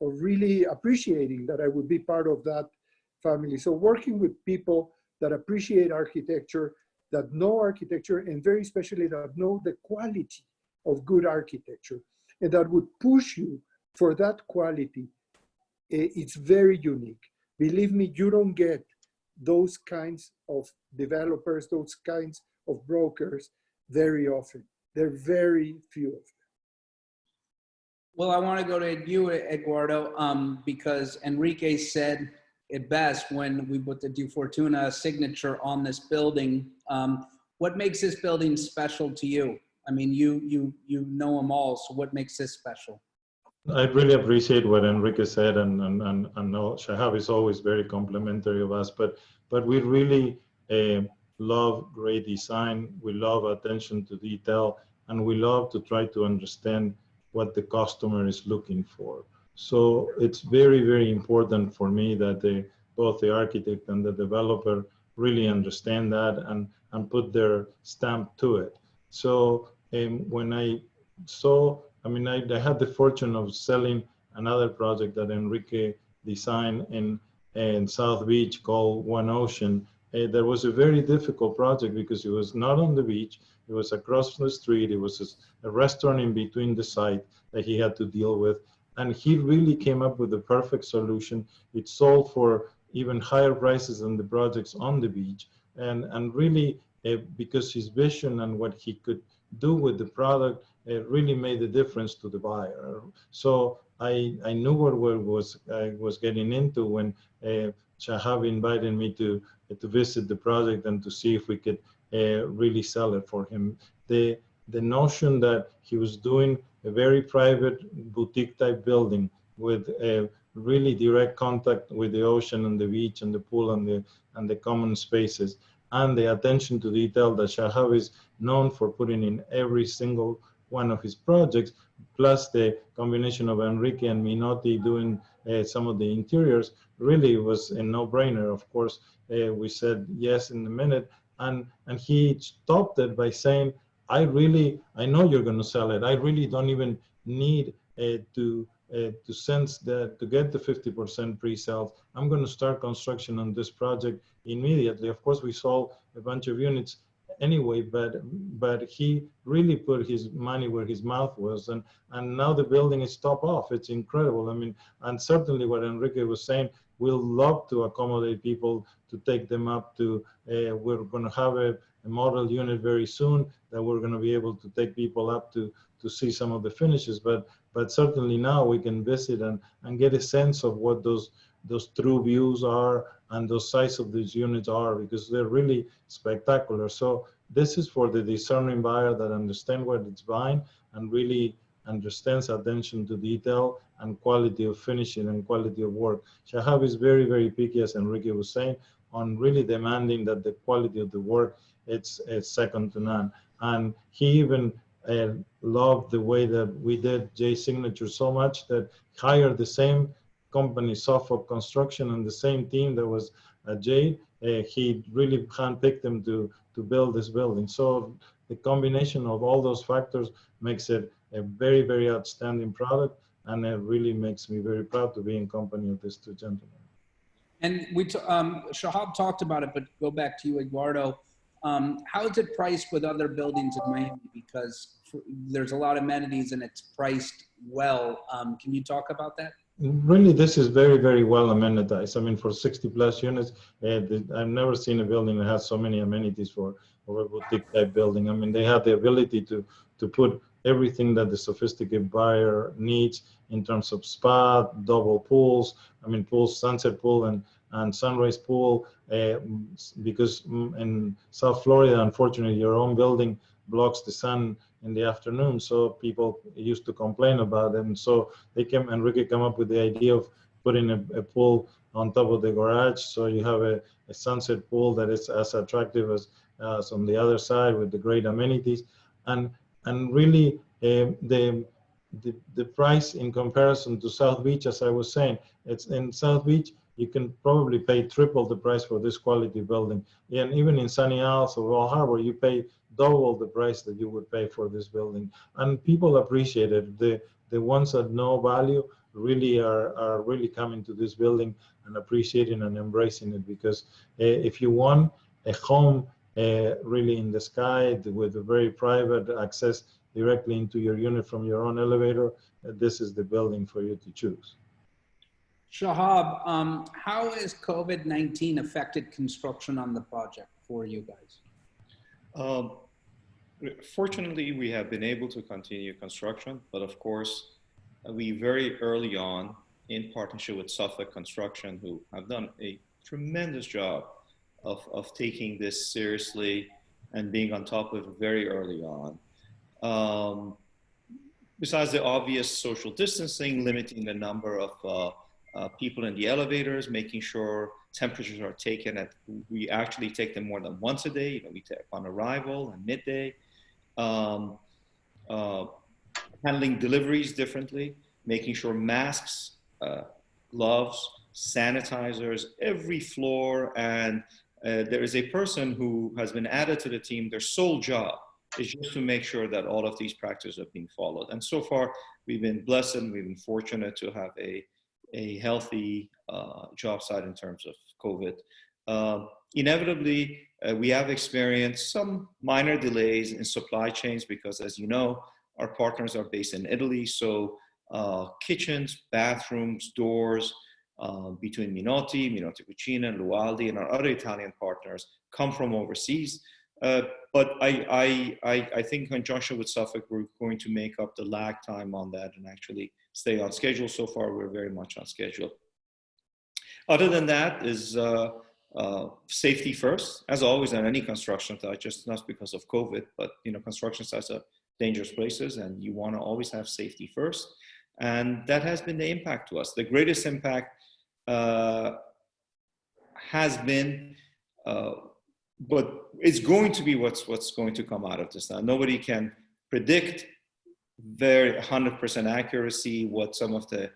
Speaker 4: really appreciating that I would be part of that family. So working with people that appreciate architecture, that know architecture, and very especially that know the quality of good architecture, and that would push you for that quality, it's very unique. Believe me, you don't get those kinds of developers, those kinds of brokers very often. There are very few of them.
Speaker 5: Well, I want to go to you, Edgardo, because Enrique said it best when we put the Defortuna signature on this building. What makes this building special to you? I mean, you know them all, so what makes this special?
Speaker 3: I really appreciate what Enrique said, and Shahab is always very complimentary of us, but we really love great design, we love attention to detail, and we love to try to understand what the customer is looking for. So it's very, very important for me that both the architect and the developer really understand that and put their stamp to it. So when I saw, I mean, I had the fortune of selling another project that Enrique designed in South Beach called One Ocean. That was a very difficult project because it was not on the beach. It was across the street. It was a restaurant in between the site that he had to deal with. And he really came up with the perfect solution. It sold for even higher prices than the projects on the beach. And really, because his vision and what he could do with the product really made a difference to the buyer. So I knew what I was getting into when Shahab invited me to visit the project and to see if we could really sell it for him. The notion that he was doing a very private boutique type building with a really direct contact with the ocean and the beach and the pool and the common spaces, and the attention to detail that Shahab is known for putting in every single one of his projects, plus the combination of Enrique and Minotti doing some of the interiors, really was a no-brainer. Of course, we said yes in a minute, and he stopped it by saying, I know you're going to sell it. I really don't even need to sense that to get the 50% pre-sales. I'm going to start construction on this project immediately. Of course, we sold a bunch of units anyway, but he really put his money where his mouth was, and now the building is top off. It's incredible. I mean, and certainly what Enrique was saying, we'll love to accommodate people to take them up to, we're going to have a model unit very soon that we're going to be able to take people up to see some of the finishes, but certainly now we can visit and get a sense of what those true views are and the size of these units are, because they're really spectacular. So this is for the discerning buyer that understands what it's buying and really understands attention to detail and quality of finishing and quality of work. Shahab is very, very picky, as Enrique was saying, on really demanding that the quality of the work, it's second to none. And he even loved the way that we did J Signature so much that hired the same company, Suffolk Construction, and the same team that was at J. He really handpicked them to build this building. So the combination of all those factors makes it a very, very outstanding product, and it really makes me very proud to be in company of these two gentlemen.
Speaker 5: And Shahab talked about it, but go back to you, Edgardo. How is it priced with other buildings in Miami? Because there's a lot of amenities and it's priced well. Can you talk about that?
Speaker 3: Really, this is very, very well amenitized. I mean, for 60 plus units, I've never seen a building that has so many amenities for a boutique type building. I mean, they have the ability to put everything that the sophisticated buyer needs in terms of spa, double pools. I mean, pools, sunset pool and sunrise pool, because in South Florida, unfortunately, your own building blocks the sun in the afternoon, so people used to complain about it. And so Enrique came up with the idea of putting a pool on top of the garage, so you have a sunset pool that is as attractive as on the other side with the great amenities. And really the price in comparison to South Beach, as I was saying, it's in South Beach, you can probably pay triple the price for this quality building. And even in Sunny Isles or Wall Harbor, you pay double the price that you would pay for this building. And people appreciate it. The ones that know value really are really coming to this building and appreciating and embracing it, because if you want a home really in the sky with a very private access directly into your unit from your own elevator, this is the building for you to choose.
Speaker 5: Shahab, how has COVID-19 affected construction on the project for you guys?
Speaker 2: Fortunately, we have been able to continue construction, but of course, we very early on, in partnership with Suffolk Construction, who have done a tremendous job of taking this seriously and being on top of it very early on. Besides the obvious social distancing, limiting the number of people in the elevators, making sure temperatures are taken at, we actually take them more than once a day. You know, we take on arrival and midday. Handling deliveries differently, making sure masks, gloves, sanitizers, every floor, and there is a person who has been added to the team. Their sole job is just to make sure that all of these practices are being followed. And so far, we've been blessed and we've been fortunate to have a healthy job site in terms of COVID. Inevitably, we have experienced some minor delays in supply chains because, as you know, our partners are based in Italy. So kitchens, bathrooms, doors between Minotti Cucina, and Lualdi, and our other Italian partners come from overseas. But I think in conjunction with Suffolk, we're going to make up the lag time on that and actually stay on schedule. So far, we're very much on schedule. Other than that is safety first, as always on any construction site, just not because of COVID, but construction sites are dangerous places and you want to always have safety first. And that has been the impact to us. The greatest impact has been, but it's going to be what's going to come out of this. Now, nobody can predict very 100% accuracy what some of the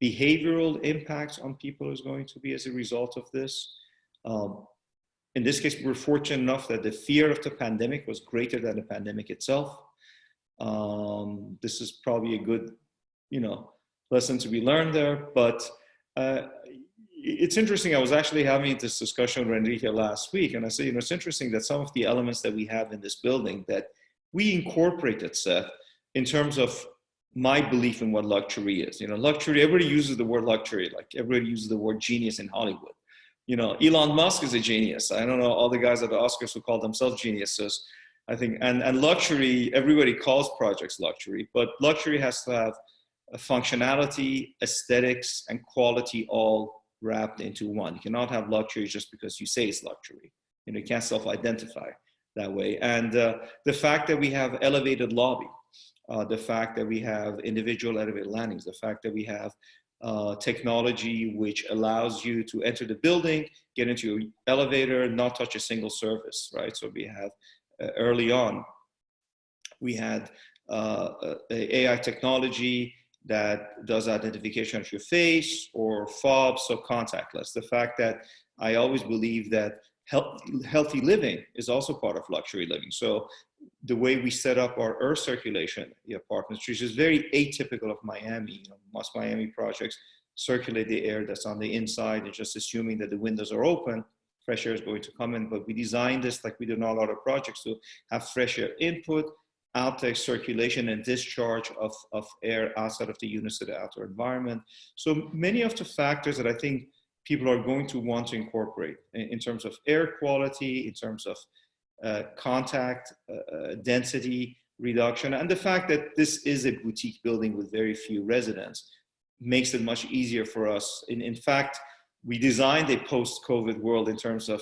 Speaker 2: behavioral impacts on people is going to be as a result of this. In this case, we're fortunate enough that the fear of the pandemic was greater than the pandemic itself. This is probably a good, lesson to be learned there. But it's interesting. I was actually having this discussion with Enrique last week, and I said, it's interesting that some of the elements that we have in this building that we incorporated, Seth, in terms of my belief in what luxury is. Luxury, everybody uses the word luxury, like everybody uses the word genius in Hollywood. Elon Musk is a genius. I don't know all the guys at the Oscars who call themselves geniuses. I think, and luxury, everybody calls projects luxury, but luxury has to have a functionality, aesthetics, and quality all wrapped into one. You cannot have luxury just because you say it's luxury. You can't self-identify that way. And the fact that we have elevated lobby, the fact that we have individual elevated landings, the fact that we have technology which allows you to enter the building, get into your elevator, not touch a single surface, right? So we have early on, we had AI technology that does identification of your face or fob, so contactless. The fact that I always believe that healthy living is also part of luxury living. So the way we set up our air circulation apartments, which is very atypical of Miami. Most Miami projects circulate the air that's on the inside and just assuming that the windows are open, fresh air is going to come in. But we designed this like we do in all other projects to have fresh air input, outtake circulation and discharge of air outside of the units to the outdoor environment. So many of the factors that I think people are going to want to incorporate in terms of air quality, in terms of contact, density reduction, and the fact that this is a boutique building with very few residents makes it much easier for us. In fact, we designed a post-COVID world in terms of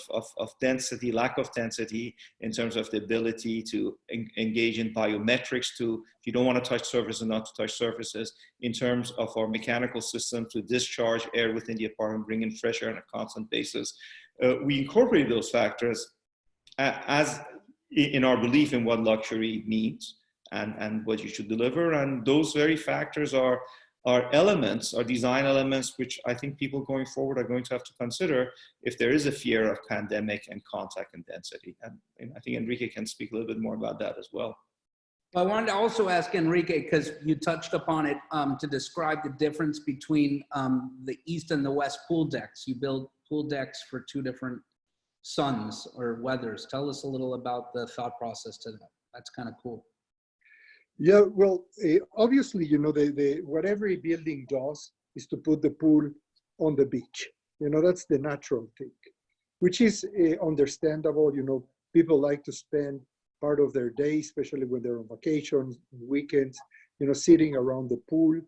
Speaker 2: density, lack of density, in terms of the ability to engage in biometrics to, if you don't want to touch surfaces, not to touch surfaces, in terms of our mechanical system to discharge air within the apartment, bring in fresh air on a constant basis. We incorporated those factors as in our belief in what luxury means and what you should deliver. And those very factors are elements, are design elements, which I think people going forward are going to have to consider if there is a fear of pandemic and contact and density. And I think Enrique can speak a little bit more about that as well.
Speaker 5: I wanted to also ask Enrique, because you touched upon it, to describe the difference between the east and the west pool decks. You build pool decks for two different suns or weathers. Tell us a little about the thought process to that. That's kind of cool.
Speaker 4: Yeah, well, obviously, you know, what every building does is to put the pool on the beach. You know, that's the natural thing, which is understandable. You know, people like to spend part of their day, especially when they're on vacation, weekends, you know, sitting around the pool,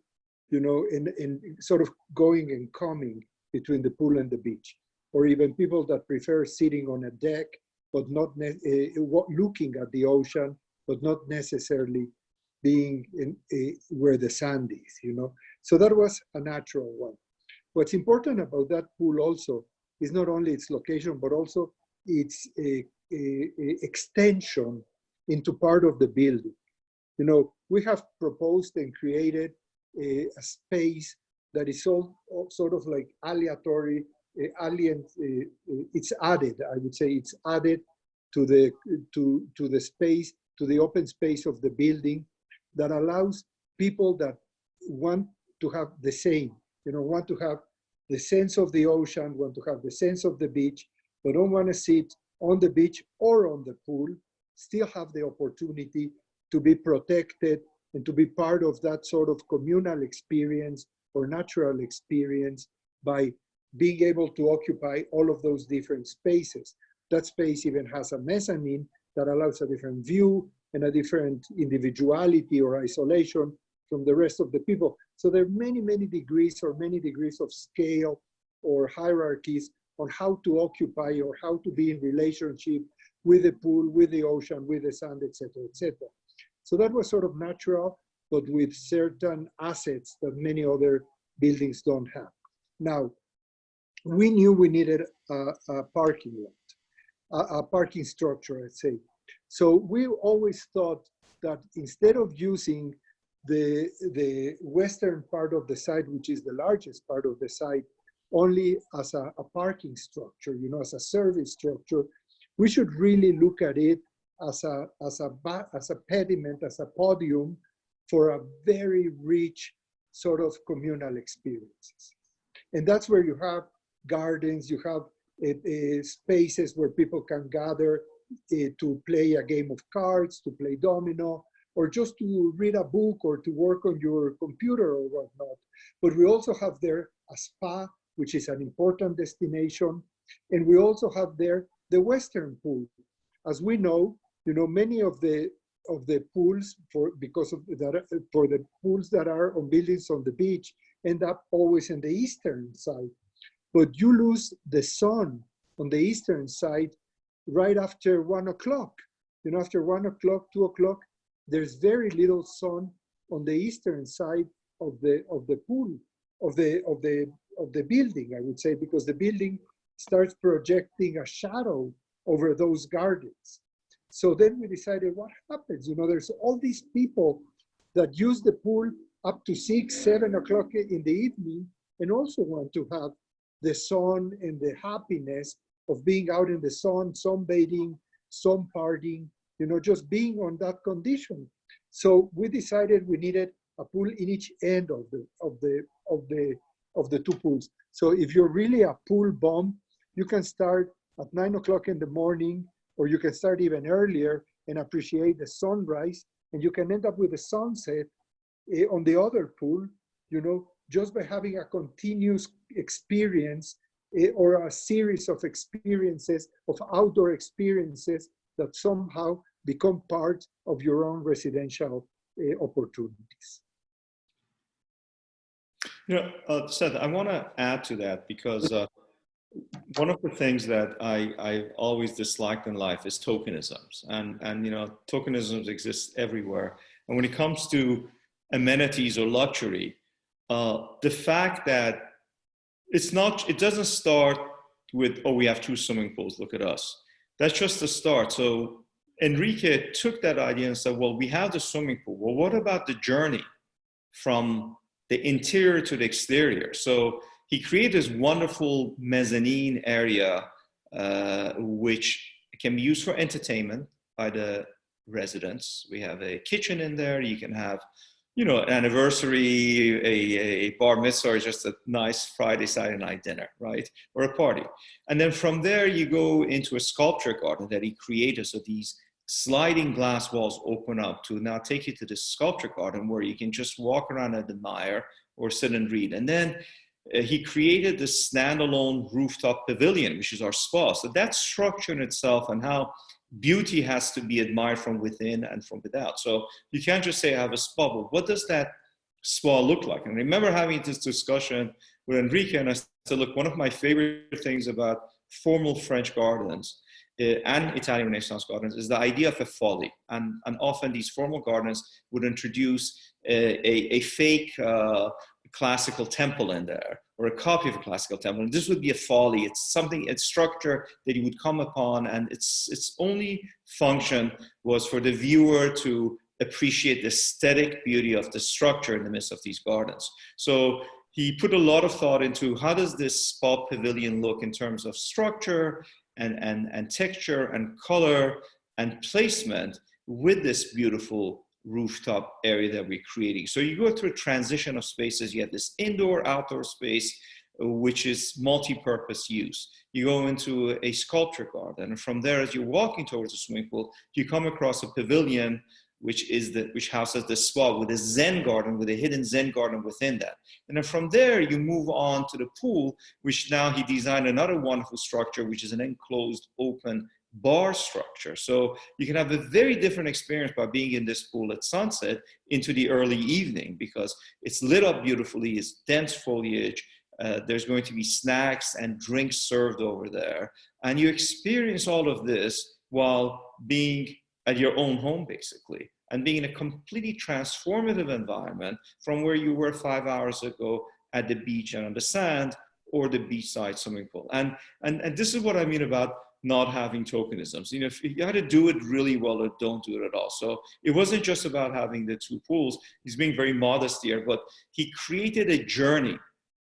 Speaker 4: you know, and sort of going and coming between the pool and the beach. Or even people that prefer sitting on a deck, but not looking at the ocean, but not necessarily being where the sand is, you know. So that was a natural one. What's important about that pool also is not only its location, but also its extension into part of the building. You know, we have proposed and created a space that is all sort of like aleatory, it's added, I would say, it's added to the space, to the open space of the building, that allows people that want to have the same, you know, want to have the sense of the ocean, want to have the sense of the beach, but don't want to sit on the beach or on the pool, still have the opportunity to be protected and to be part of that sort of communal experience or natural experience by being able to occupy all of those different spaces. That space even has a mezzanine that allows a different view and a different individuality or isolation from the rest of the people. So there are many, many degrees of scale or hierarchies on how to occupy or how to be in relationship with the pool, with the ocean, with the sand, etc., etc. So that was sort of natural, but with certain assets that many other buildings don't have. Now, we knew we needed a parking lot, a parking structure, let's say. So we always thought that instead of using the western part of the site, which is the largest part of the site, only as a parking structure, you know, as a service structure, we should really look at it as a pediment, as a podium for a very rich sort of communal experiences. And that's where you have gardens, you have spaces where people can gather to play a game of cards, to play domino, or just to read a book or to work on your computer or whatnot. But we also have there a spa, which is an important destination. And we also have there the Western pool. As we know, you know, many of the pools for the pools that are on buildings on the beach end up always in the eastern side. But you lose the sun on the eastern side right after 1 o'clock. You know, after 1 o'clock, 2 o'clock, there's very little sun on the eastern side of the pool, of the building, I would say, because the building starts projecting a shadow over those gardens. So then we decided, what happens? You know, there's all these people that use the pool up to 6, 7 o'clock in the evening and also want to have the sun and the happiness of being out in the sun, sunbathing, sun partying, you know, just being on that condition. So we decided we needed a pool in each end of the two pools. So if you're really a pool bum, you can start at 9 o'clock in the morning, or you can start even earlier and appreciate the sunrise, and you can end up with a sunset on the other pool, you know, just by having a continuous experience or a series of experiences, of outdoor experiences that somehow become part of your own residential opportunities.
Speaker 2: You know, Seth, I want to add to that because one of the things that I always disliked in life is tokenisms, and you know, tokenisms exist everywhere. And when it comes to amenities or luxury, the fact that it doesn't start with, oh, we have 2 swimming pools, look at us. That's just the start. So Enrique took that idea and said, well, we have the swimming pool. Well, what about the journey from the interior to the exterior? So he created this wonderful mezzanine area, which can be used for entertainment by the residents. We have a kitchen in there. You can have, you know, an anniversary, a bar mitzvah, or just a nice Friday, Saturday night dinner, right? Or a party. And then from there, you go into a sculpture garden that he created. So these sliding glass walls open up to now take you to the sculpture garden where you can just walk around and admire or sit and read. And then he created this standalone rooftop pavilion, which is our spa. So that structure in itself and how beauty has to be admired from within and from without. So you can't just say I have a spa, but what does that spa look like? And I remember having this discussion with Enrique, and I said, look, one of my favorite things about formal French gardens and Italian Renaissance gardens is the idea of a folly. And often these formal gardens would introduce a fake classical temple in there, or a copy of a classical temple. And this would be a folly. It's something, it's structure that you would come upon, and its only function was for the viewer to appreciate the aesthetic beauty of the structure in the midst of these gardens. So he put a lot of thought into how does this spa pavilion look in terms of structure and texture and color and placement with this beautiful rooftop area that we're creating. So you go through a transition of spaces. You have this indoor, outdoor space, which is multi-purpose use. You go into a sculpture garden, and from there, as you're walking towards the swimming pool, you come across a pavilion, which houses the spa with a Zen garden, with a hidden Zen garden within that. And then from there, you move on to the pool, which now he designed another wonderful structure, which is an enclosed, open bar structure. So you can have a very different experience by being in this pool at sunset into the early evening, because it's lit up beautifully, it's dense foliage, there's going to be snacks and drinks served over there. And you experience all of this while being at your own home, basically, and being in a completely transformative environment from where you were 5 hours ago at the beach and on the sand, or the beachside swimming pool. And this is what I mean about not having tokenisms. You know, if you had to do it really well or don't do it at all. So it wasn't just about having the 2 pools. He's being very modest here, but he created a journey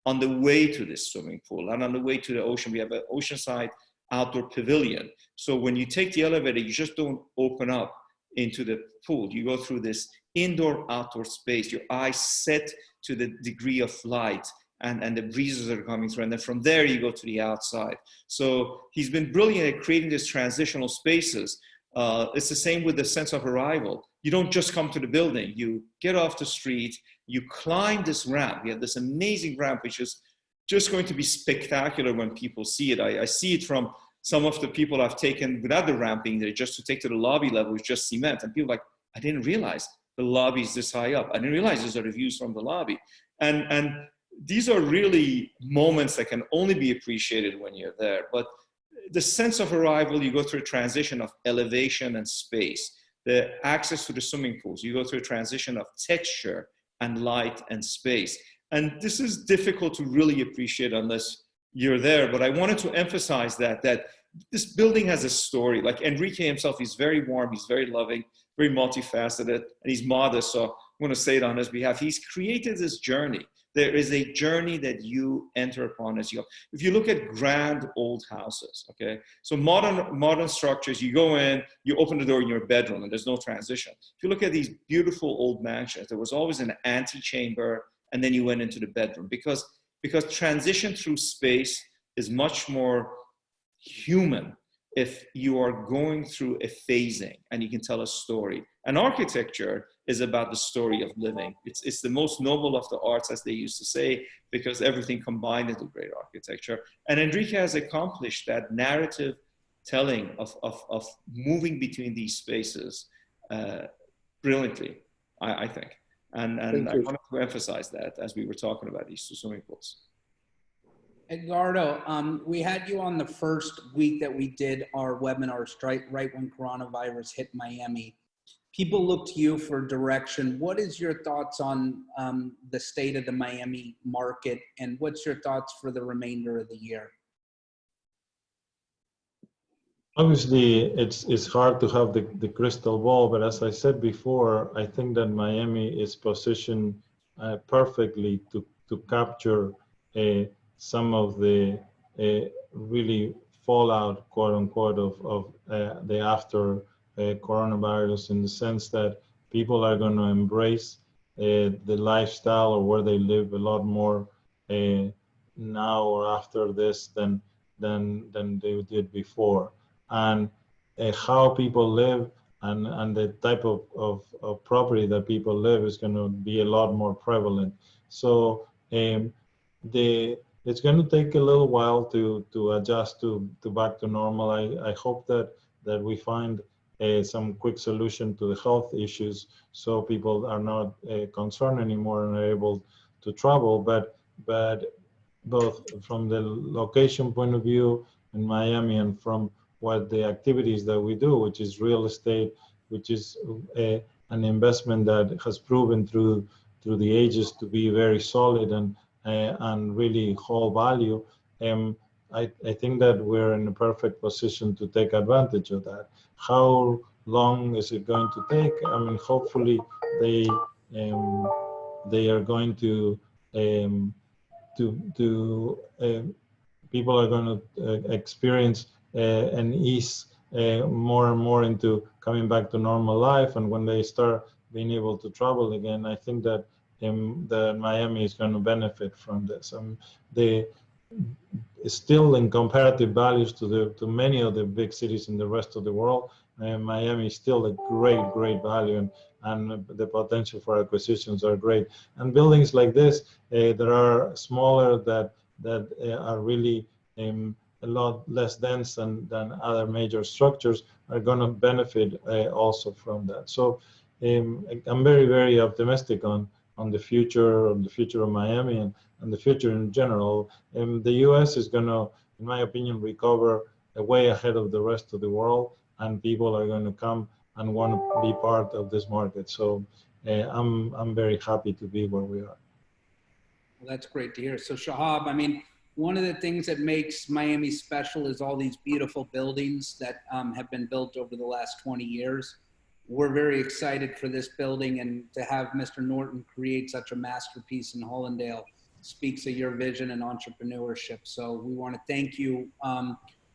Speaker 2: on the way to this swimming pool and on the way to the ocean. We have an oceanside outdoor pavilion. So when you take the elevator, you just don't open up into the pool. You go through this indoor, outdoor space. Your eyes set to the degree of light and the breezes that are coming through. And then from there, you go to the outside. So he's been brilliant at creating these transitional spaces. It's the same with the sense of arrival. You don't just come to the building. You get off the street, you climb this ramp. We have this amazing ramp, which is just going to be spectacular when people see it. I see it from some of the people I've taken without the ramp being there, just to take to the lobby level with just cement. And people are like, I didn't realize the lobby is this high up. I didn't realize these are the views from the lobby. And these are really moments that can only be appreciated when you're there. But the sense of arrival, you go through a transition of elevation and space. The access to the swimming pools, you go through a transition of texture and light and space. And this is difficult to really appreciate unless you're there. But I wanted to emphasize that this building has a story. Like Enrique himself, he's very warm, he's very loving, very multifaceted, and he's modest. So I'm going to say it on his behalf. He's created this journey. There is a journey that you enter upon as you go. If you look at grand old houses, okay? So modern structures, you go in, you open the door in your bedroom, and there's no transition. If you look at these beautiful old mansions, there was always an antechamber, and then you went into the bedroom, because transition through space is much more human if you are going through a phasing and you can tell a story. And architecture is about the story of living. It's the most noble of the arts, as they used to say, because everything combined into great architecture. And Enrique has accomplished that narrative telling of moving between these spaces brilliantly, I think. And I wanted to emphasize that as we were talking about these 2 swimming pools.
Speaker 5: Edgardo, we had you on the first week that we did our webinar right when coronavirus hit Miami. People look to you for direction. What is your thoughts on the state of the Miami market, and what's your thoughts for the remainder of the year?
Speaker 3: Obviously, it's hard to have the crystal ball, but as I said before, I think that Miami is positioned perfectly to capture some of the really fallout, quote unquote, of the after coronavirus, in the sense that people are going to embrace the lifestyle or where they live a lot more now or after this than they did before. And how people live and the type of property that people live is going to be a lot more prevalent. So it's going to take a little while to adjust to back to normal. I hope that we find some quick solution to the health issues, so people are not concerned anymore and are able to travel. But both from the location point of view in Miami and from what the activities that we do, which is real estate, which is an investment that has proven through the ages to be very solid and really hold value. I think that we're in a perfect position to take advantage of that. How long is it going to take? I mean, hopefully they are going to people are going to experience and ease more and more into coming back to normal life. And when they start being able to travel again, I think that Miami is going to benefit from this. Still in comparative values to many of the big cities in the rest of the world, Miami is still a great value, and the potential for acquisitions are great. And buildings like this that are smaller, that are really a lot less dense than other major structures, are going to benefit also from that. So I'm very optimistic on the future of Miami and the future in general. The U.S. is going to, in my opinion, recover way ahead of the rest of the world, and people are going to come and want to be part of this market. So I'm very happy to be where we are.
Speaker 5: Well, that's great to hear. So Shahab, I mean, one of the things that makes Miami special is all these beautiful buildings that have been built over the last 20 years. We're very excited for this building, and to have Mr. Norten create such a masterpiece in Hallandale speaks of your vision and entrepreneurship. So we want to thank you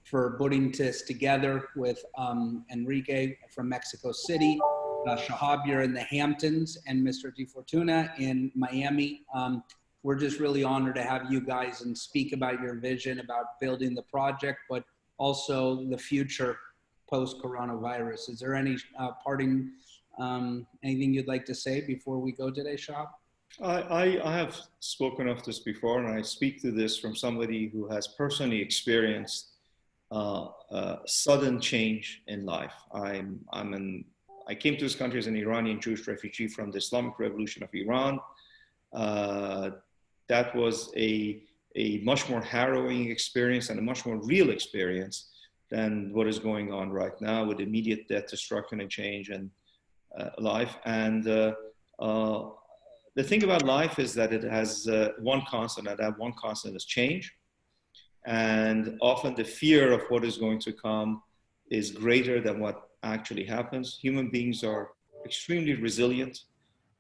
Speaker 5: for putting this together with Enrique from Mexico City, Shahab, you're in the Hamptons, and Mr. Defortuna in Miami. We're just really honored to have you guys and speak about your vision about building the project, but also the future post-coronavirus. Is there any parting, anything you'd like to say before we go today, Shahab?
Speaker 2: I have spoken of this before, and I speak to this from somebody who has personally experienced sudden change in life. I came to this country as an Iranian Jewish refugee from the Islamic Revolution of Iran. That was a much more harrowing experience and a much more real experience than what is going on right now with immediate death, destruction, and change in life. And the thing about life is that it has one constant, and that one constant is change. And often the fear of what is going to come is greater than what actually happens. Human beings are extremely resilient.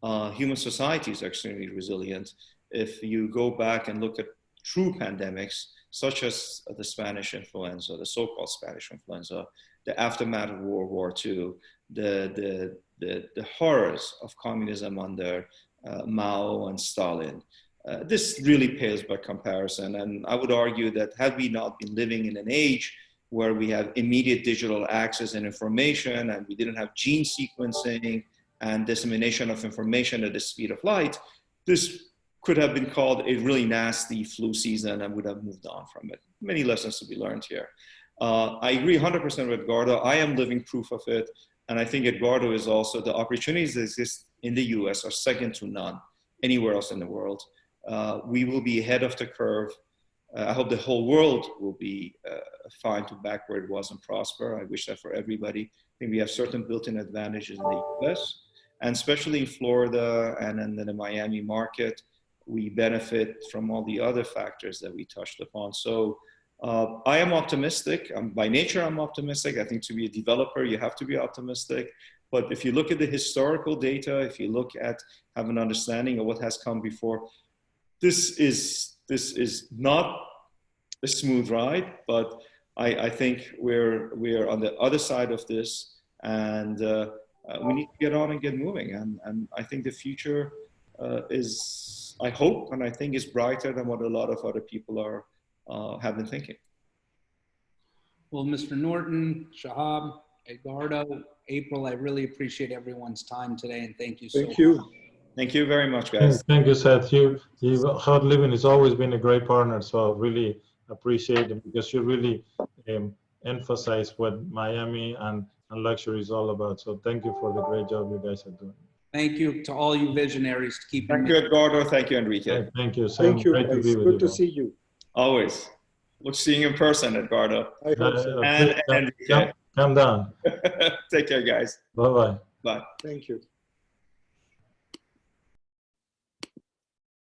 Speaker 2: Human societies are extremely resilient. If you go back and look at true pandemics, such as the Spanish influenza, the so-called Spanish influenza, the aftermath of World War II, the horrors of communism under Mao and Stalin, this really pales by comparison. And I would argue that had we not been living in an age where we have immediate digital access and information, and we didn't have gene sequencing and dissemination of information at the speed of light, this could have been called a really nasty flu season and would have moved on from it. Many lessons to be learned here. I agree 100% with Edgardo. I am living proof of it. And I think Edgardo is also, the opportunities that exist in the US are second to none anywhere else in the world. We will be ahead of the curve. I hope the whole world will be fine to back where it was and prosper. I wish that for everybody. I think we have certain built-in advantages in the US, and especially in Florida and in the Miami market, we benefit from all the other factors that we touched upon. So I am optimistic. By nature, I'm optimistic. I think to be a developer, you have to be optimistic. But if you look at the historical data, if you look at, have an understanding of what has come before, this is not a smooth ride, but I think we're on the other side of this, and we need to get on and get moving. And I think the future is, I hope, and I think is brighter than what a lot of other people have been thinking.
Speaker 5: Well, Mr. Norten, Shahab, Edgardo, April, I really appreciate everyone's time today, and thank you so much.
Speaker 4: Thank you.
Speaker 2: Thank you very much, guys.
Speaker 3: Thank you, Seth. Hard Living has always been a great partner, so I really appreciate it because you really emphasize what Miami and luxury is all about. So thank you for the great job you guys are doing.
Speaker 5: Thank you to all you visionaries.
Speaker 2: Thank you, Edgardo. Thank you, Enrique.
Speaker 3: Thank you. Sam,
Speaker 4: Thank you,
Speaker 3: great
Speaker 4: guys.
Speaker 3: to be with
Speaker 4: Good
Speaker 3: you.
Speaker 4: to see you.
Speaker 2: Always. Look, seeing you in person, Edgardo.
Speaker 4: I hope so.
Speaker 2: And Enrique.
Speaker 3: Come down.
Speaker 2: Take care, guys.
Speaker 3: Bye-bye.
Speaker 2: Bye.
Speaker 4: Thank you.